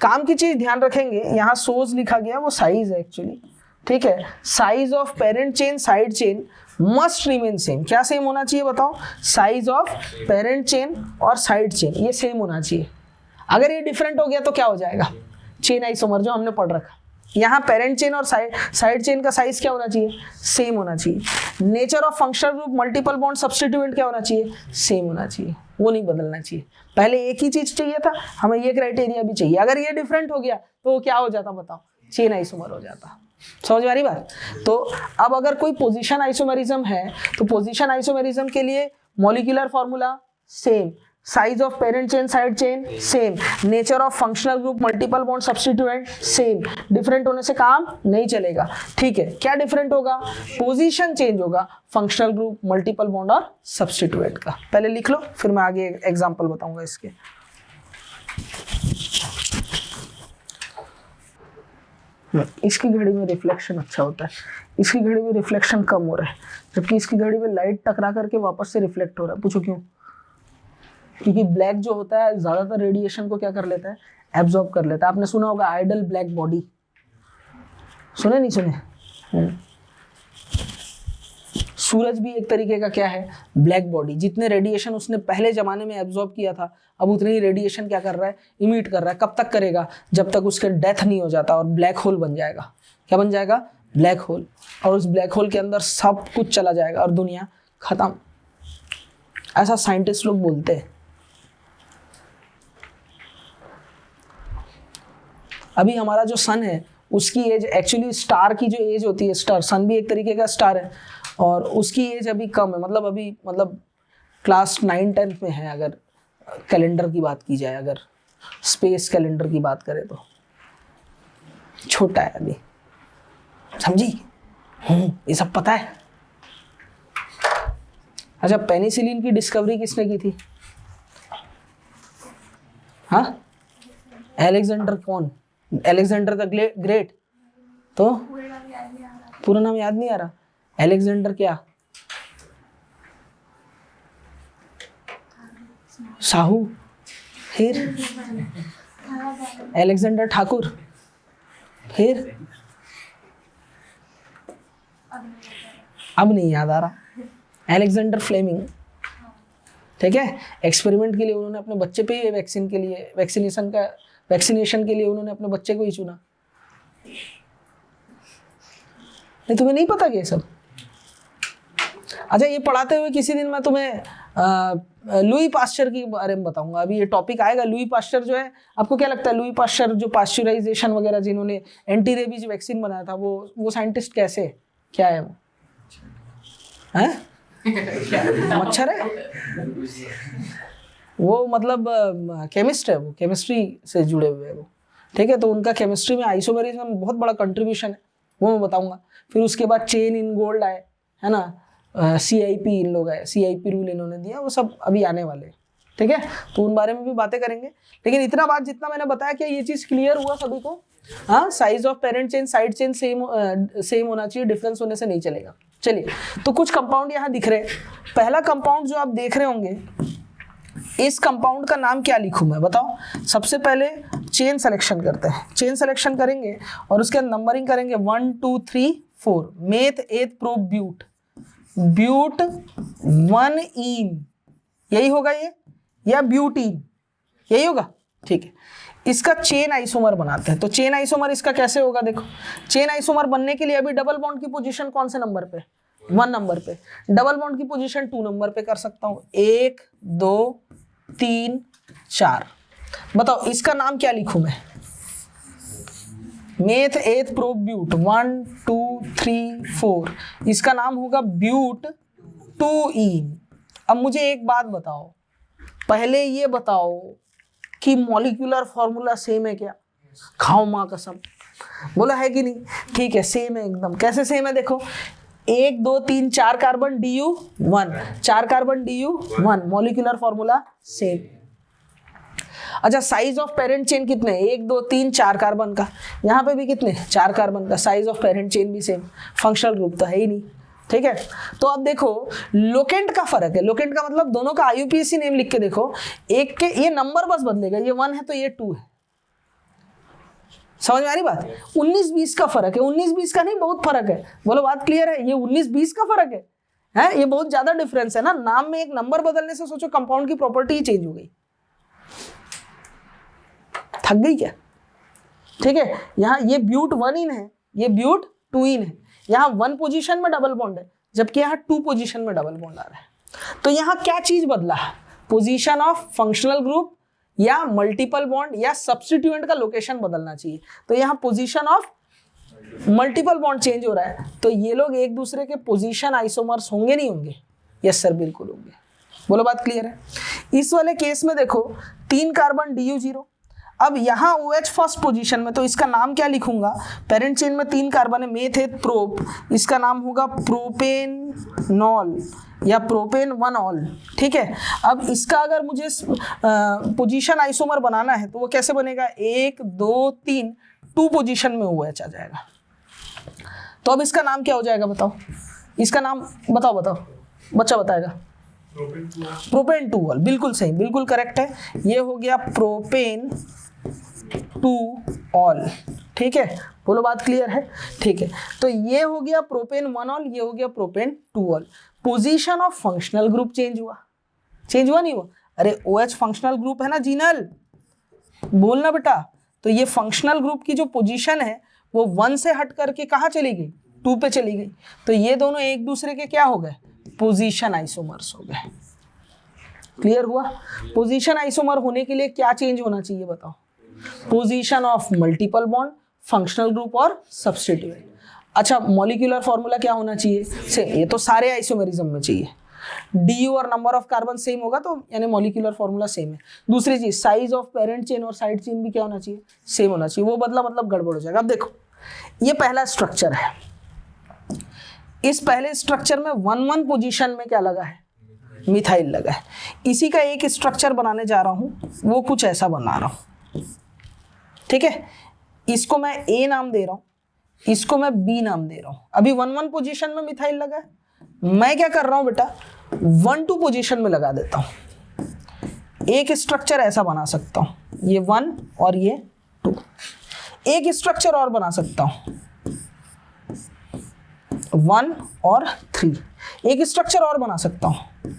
काम की चीज ध्यान रखेंगे, यहाँ सोर्स लिखा गया वो साइज है एक्चुअली, ठीक है। Size of parent chain side chain must remain same. क्या सेम होना चाहिए बताओ? साइज ऑफ पेरेंट चेन और साइड चेन ये सेम होना चाहिए। अगर ये डिफरेंट हो गया तो क्या हो जाएगा? चेन आइसोमर जो हमने पढ़ रखा। यहाँ पेरेंट चेन और साइड चेन का साइज क्या होना चाहिए? सेम होना चाहिए। Nature of functional group multiple bond substituent क्या होना चाहिए? सेम होना चाहिए, वो नहीं बदलना चाहिए। पहले एक ही चीज चाहिए था, हमें ये क्राइटेरिया भी चाहिए। अगर ये डिफरेंट हो गया तो क्या हो जाता बताओ? चेन आइसोमर हो जाता। समझ में आ रही बात? तो अब अगर कोई पोजीशन आइसोमेरिज्म है तो पोजीशन आइसोमेरिज्म के लिए molecular formula same, size of parent chain side chain same, nature of functional group multiple bond substituent same. Different होने से काम नहीं चलेगा, ठीक है। क्या डिफरेंट होगा? पोजीशन चेंज होगा फंक्शनल ग्रुप मल्टीपल बॉन्ड और सब्स्टिट्यूएंट का। पहले लिख लो फिर मैं आगे एग्जांपल बताऊंगा इसके। इसकी घड़ी में रिफ्लेक्शन अच्छा होता है, इसकी घड़ी में रिफ्लेक्शन कम हो रहा है, जबकि इसकी घड़ी में लाइट टकरा करके वापस से रिफ्लेक्ट हो रहा है। पूछो क्यों? क्योंकि ब्लैक जो होता है ज्यादातर रेडिएशन को क्या कर लेता है? एब्जॉर्ब कर लेता है। आपने सुना होगा आइडल ब्लैक बॉडी, सुने नहीं सुने? सूरज भी एक तरीके का क्या है? Black body. जितने रेडिएशन उसने पहले जमाने में एब्जॉर्ब किया था अब उतनी ही रेडिएशन क्या कर रहा है? इमिट कर रहा है। कब तक करेगा? जब तक उसके डेथ नहीं हो जाता और ब्लैक होल बन जाएगा। क्या बन जाएगा? Black hole. और उस ब्लैक होल के अंदर सब कुछ चला जाएगा और दुनिया खत्म, ऐसा साइंटिस्ट लोग बोलते हैं। अभी हमारा जो सन है उसकी एज एक्चुअली स्टार की जो एज होती है, स्टार सन भी एक तरीके का स्टार है और उसकी एज अभी कम है। मतलब अभी क्लास 9-10 में है अगर कैलेंडर की बात की जाए, अगर स्पेस कैलेंडर की बात करें तो छोटा है अभी, समझी? ये सब पता है। अच्छा, पेनिसिलिन की डिस्कवरी किसने की थी? हाँ, अलेक्जेंडर। कौन? Alexander the great. तो पूरा नाम याद नहीं आ रहा। अलेक्जेंडर क्या? साहू। फिर अलेक्जेंडर ठाकुर। फिर अब नहीं याद आ रहा। अलेक्जेंडर फ्लेमिंग, ठीक है। एक्सपेरिमेंट के लिए उन्होंने अपने बच्चे पे ही वैक्सीन के लिए वैक्सीनेशन के लिए उन्होंने अपने बच्चे को ही चुना। नहीं, तुम्हें नहीं पता क्या सब? अच्छा, ये पढ़ाते हुए किसी दिन मैं तुम्हें लुई पास्चर के बारे में बताऊंगा। अभी ये टॉपिक आएगा। लुई पास्चर जो है, आपको क्या लगता है लुई पास्चर जो पास्चराइजेशन वगैरह जिन्होंने एंटी रेबीज वैक्सीन बनाया था, वो साइंटिस्ट कैसे, क्या है वो? हैं? मच्छर है वो, मतलब केमिस्ट है वो, केमिस्ट्री से जुड़े हुए हैं वो, ठीक है। तो उनका केमिस्ट्री में आइसोमेरिज्म में बहुत बड़ा कंट्रीब्यूशन है, वो मैं बताऊंगा। फिर उसके बाद चेन इन गोल्ड आए, है ना, CIP इन लोग आए, CIP रूल इन्होंने दिया, वो सब अभी आने वाले, ठीक है। तो उन बारे में भी बातें करेंगे। लेकिन इतना बात जितना मैंने बताया, क्या ये चीज़ क्लियर हुआ सभी को? हाँ, size of parent chain side chain same होना चाहिए, डिफरेंस होने से नहीं चलेगा। चलिए, तो कुछ कंपाउंड यहाँ दिख रहे हैं। पहला कंपाउंड जो आप देख रहे होंगे, इस कंपाउंड का नाम क्या लिखूं मैं, बताओ? सबसे पहले चेन सिलेक्शन करते हैं। चेन सिलेक्शन करेंगे और उसके नंबरिंग करेंगे 1 2 3 4। मेथ एथ प्रो ब्यूट, ब्यूट 1 ईन, यही होगा ये, या ब्यूटीन, यही होगा, ठीक है। इसका चेन आइसोमर बनाते हैं। तो चेन आइसोमर इसका कैसे होगा? देखो, चेन आइसोमर बनने के लिए अभी डबल बॉन्ड की पोजीशन कौन से नंबर पे? 1 नंबर पे। डबल बॉन्ड की पोजीशन 2 नंबर पे कर सकता हूं। 1 2 3 4। बताओ इसका नाम क्या लिखूं मैं? मेथ एथ प्रो ब्यूट 1 2 3 4। इसका नाम होगा ब्यूट 2 ईन। अब मुझे एक बात बताओ, पहले ये बताओ कि मॉलिक्यूलर फॉर्मूला सेम है क्या? खाओ माँ कसम, बोला है कि नहीं? ठीक है, सेम है एकदम। कैसे सेम है? देखो, 1 2 3 4 carbon DU1, 4 carbon DU1, molecular formula same. अच्छा, साइज ऑफ पेरेंट चेन कितने, 1 2 3 4 कार्बन का, यहाँ पे भी कितने 4 कार्बन का, साइज ऑफ पेरेंट चेन भी सेम, फंक्शनल ग्रुप तो है ही नहीं। ठीक है, तो अब देखो लोकेंट का फर्क है, लोकेंट का मतलब दोनों का IUPAC नेम लिख के देखो, एक के ये नंबर बस बदलेगा, ये 1 है तो ये 2 है। समझ में आ रही बात? 19-20 का फर्क है, 19-20 का नहीं, बहुत फर्क है। बोलो बात क्लियर है? ये 19-20 का फर्क है, ये बहुत ज्यादा डिफरेंस है ना। नाम में एक नंबर बदलने से सोचो कंपाउंड की प्रॉपर्टी ही चेंज हो गई। थक गई क्या? ठीक है, यहाँ ये ब्यूट 1 इन है, ये ब्यूट 2 इन है, यहाँ 1 पोजीशन में डबल बॉन्ड है, जबकि यहाँ 2 पोजीशन में डबल बॉन्ड आ रहा है। तो यहाँ क्या चीज बदला? पोजीशन ऑफ फंक्शनल ग्रुप या मल्टीपल बॉन्ड या सब्स्टिट्यूएंट का लोकेशन बदलना चाहिए। तो यहाँ position of multiple bond change हो रहा है, तो ये लोग एक दूसरे के पोजीशन आइसोमर्स होंगे नहीं होंगे? यस सर, बिल्कुल होंगे। बोलो बात क्लियर है? इस वाले केस में देखो 3 कार्बन DU0, अब यहाँ OH फर्स्ट पोजीशन में, तो इसका नाम क्या लिखूंगा? पेरेंट चेन में 3 कार्बन है, मेथ है प्रोप, इसका नाम होगा प्रोपेनॉल या प्रोपेन 1 ऑल। ठीक है, अब इसका अगर मुझे पोजीशन आइसोमर बनाना है तो वो कैसे बनेगा? 1 2 3 2 पोजीशन में OH आ जाएगा। तो अब इसका नाम क्या हो जाएगा बताओ? इसका नाम बताओ, बच्चा बताएगा। प्रोपेन 2 ऑल, बिल्कुल सही, बिल्कुल करेक्ट है। ये हो गया प्रोपेन 2 ऑल। ठीक है, बोलो बात क्लियर है? ठीक है, तो ये हो गया प्रोपेन 1 ऑल, ये हो गया propane 2 all. Position of functional group change हुआ, चेंज हुआ नहीं हुआ? अरे OH फंक्शनल ग्रुप है ना जीनल, बोलना बेटा। तो ये फंक्शनल ग्रुप की जो पोजीशन है वो 1 से हट करके कहाँ चली गई? 2 पे चली गई। तो ये दोनों एक दूसरे के क्या हो गए? पोजीशन आइसोमर्स हो गए। क्लियर हुआ? पोजीशन आइसोमर होने के लिए क्या चेंज होना चाहिए बताओ? Position of multiple bond, functional group और सब्स्टिट्यूएंट। अच्छा, मॉलिक्यूलर फॉर्मूला क्या होना चाहिए? सेम। ये तो सारे आइसोमेरिज्म में चाहिए। DU और नंबर ऑफ कार्बन सेम होगा तो यानी मॉलिक्यूलर फॉर्मूला सेम है। दूसरी चीज, साइज ऑफ पेरेंट चेन और साइड चेन भी क्या होना चाहिए? सेम होना चाहिए। वो बदला मतलब गड़बड़ हो जाएगा। अब देखो, ये पहला स्ट्रक्चर है, इस पहले स्ट्रक्चर में 1-1 पोजीशन में क्या लगा है? मिथाइल लगा है। इसी का एक स्ट्रक्चर बनाने जा रहा हूं, वो कुछ ऐसा बना रहा हूं। ठीक है, इसको मैं A नाम दे रहा हूं, इसको मैं B नाम दे रहा हूं। अभी 1-1 पोजीशन में मिथाइल लगा है, मैं क्या कर रहा हूं बेटा? 1-2 पोजीशन में लगा देता हूं। एक स्ट्रक्चर ऐसा बना सकता हूं, ये 1 और ये 2। एक स्ट्रक्चर और बना सकता हूं, 1 और 3। एक स्ट्रक्चर और बना सकता हूं,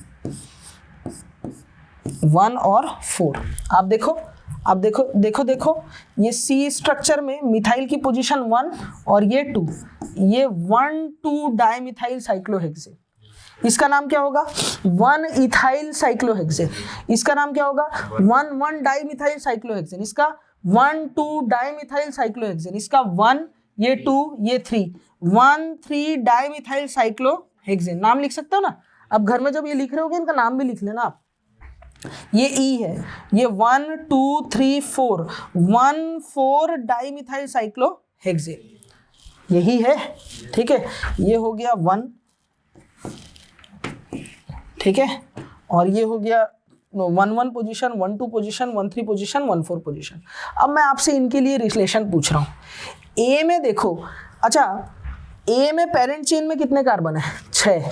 1 और 4। आप देखो, अब देखो ये C स्ट्रक्चर में मिथाइल की पोजीशन 1 और ये 2, ये 1,2 डाइमिथाइल साइक्लोहेक्सेन। इसका नाम क्या होगा? 1 इथाइल साइक्लोहेक्सेन। इसका नाम क्या होगा? 1,1 डाइमिथाइल साइक्लोहेक्सेन। इसका 1,2 डाइमिथाइल साइक्लोहेक्सेन। इसका 1, ये 2, ये 3, 1,3 डाइमिथाइल साइक्लोहेक्सेन। नाम लिख सकते हो ना? अब घर में जब ये लिख रहे होगे इनका नाम भी लिख लेना आप। ये E है, ये 1 2 3 4, 1,4 डाइमिथाइल साइक्लोहेक्सेन, यही है। ठीक है, ये हो गया 1, ठीक है, और ये हो गया 1-1 पोजीशन, 1-2 पोजीशन, 1-3 पोजीशन, 1-4 पोजीशन। अब मैं आपसे इनके लिए रिलेशन पूछ रहा हूं। A में देखो, अच्छा A में पेरेंट चेन में कितने कार्बन है? 6,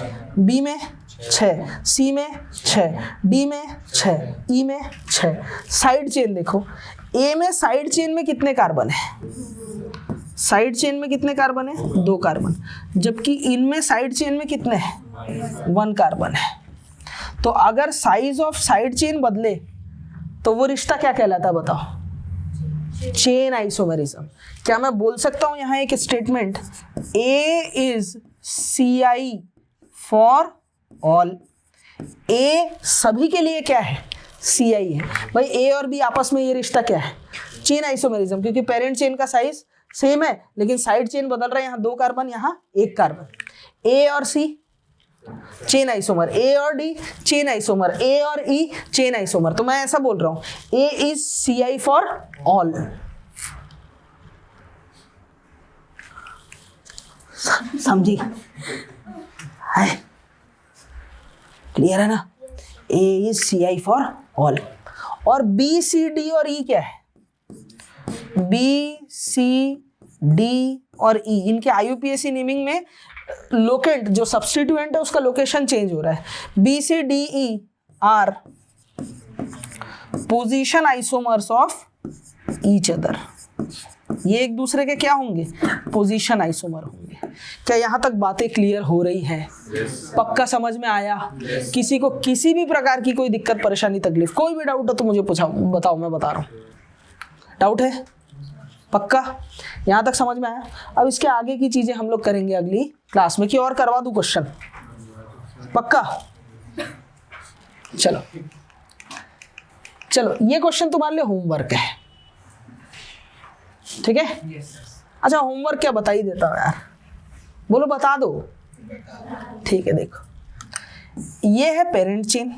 B में 6, C में 6, D में 6, E में 6। साइड चेन देखो, A में साइड चेन में कितने कार्बन है? साइड चेन में कितने कार्बन है? 2 कार्बन, जबकि इनमें साइड चेन में कितने हैं? 1 कार्बन है। तो अगर साइज ऑफ साइड चेन बदले तो वो रिश्ता क्या कहलाता है बताओ? Chain isomerism. क्या मैं बोल सकता हूं यहां एक statement, A is CI for all? A सभी के लिए क्या है? CI है। भाई A और B आपस में ये रिश्ता क्या है? चेन आइसोमेरिज्म, क्योंकि पेरेंट चेन का साइज सेम है लेकिन साइड चेन बदल रहा है, यहाँ 2 कार्बन, यहाँ 1 कार्बन। A और C चेन आइसोमर, A और D चेन आइसोमर, A और E चेन आइसोमर। तो मैं ऐसा बोल रहा हूं, A is CI for all. समझी? है, क्लियर है ना। A is CI for all, और B C D और E क्या है, B C D और E इनके IUPAC नेमिंग में लोकेंट जो सब्स्टिट्यूएंट है उसका लोकेशन चेंज हो रहा है। B C D E are position isomers of each other, ये एक दूसरे के क्या होंगे, पोजीशन आइसोमर होंगे। क्या यहाँ तक बातें क्लियर हो रही है? पक्का समझ में आया? किसी को किसी भी प्रकार की कोई दिक्कत परेशानी तकलीफ कोई भी डाउट हो तो मुझे पूछाओ, बताओ, मैं बता रहा हूँ। डाउट है? पक्का यहाँ तक समझ में आया? अब इसके आगे की चीजें हम लोग करेंगे अगली क्लास में, कि और करवा दूं क्वेश्चन? पक्का? चलो चलो, ये क्वेश्चन तुम्हारे लिए होमवर्क है, ठीक है? अच्छा, होमवर्क क्या बता ही देता हूं यार, बोलो बता दो। ठीक है, देखो ये है पेरेंट चेन,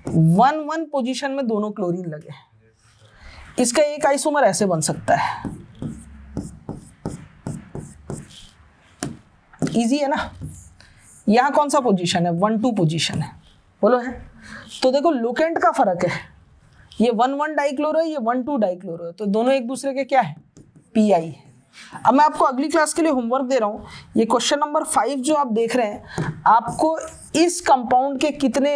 1-1 पोजीशन में दोनों क्लोरीन लगे, इसका एक आइसोमर ऐसे बन सकता है, इजी है ना। यहां कौन सा पोजीशन है, 1-2 पोजीशन है, बोलो है। तो देखो लोकेंट का फर्क है, ये 1-1 डाइक्लोरो है, ये 1-2 डाइक्लोरो है, तो दोनों एक दूसरे के क्या है, PI है। अब मैं आपको अगली क्लास के लिए होमवर्क दे रहा हूं, ये क्वेश्चन नंबर 5 जो आप देख रहे हैं, आपको इस कंपाउंड के कितने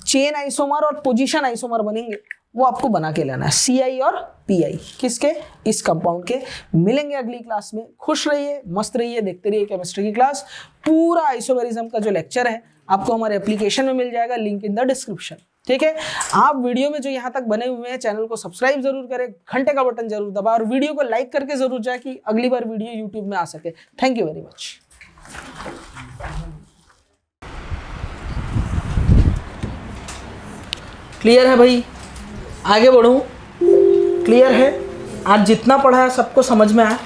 चेन आइसोमर और पोजीशन आइसोमर बनेंगे वो आपको बना के लेना है, CI और PI किसके, इस कंपाउंड के। मिलेंगे अगली क्लास में, खुश रहिए, मस्त रहिए, देखते रहिए केमिस्ट्री की क्लास। पूरा आइसोमेरिज्म का जो लेक्चर है आपको हमारे एप्लीकेशन में मिल जाएगा, लिंक इन द डिस्क्रिप्शन, ठीक है। आप वीडियो में जो यहाँ तक बने हुए हैं चैनल को सब्सक्राइब जरूर करें, घंटे का बटन जरूर दबाएं और वीडियो को लाइक करके जरूर जाए कि अगली बार वीडियो यूट्यूब में आ सके। Thank you very much. Clear है भाई? आगे बढ़ूं? क्लियर है? आज जितना पढ़ा है सबको समझ में आया,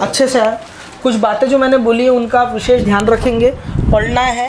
अच्छे से आया? कुछ बातें जो मैंने बोली है उनका आप विशेष ध्यान रखेंगे, पढ़ना है।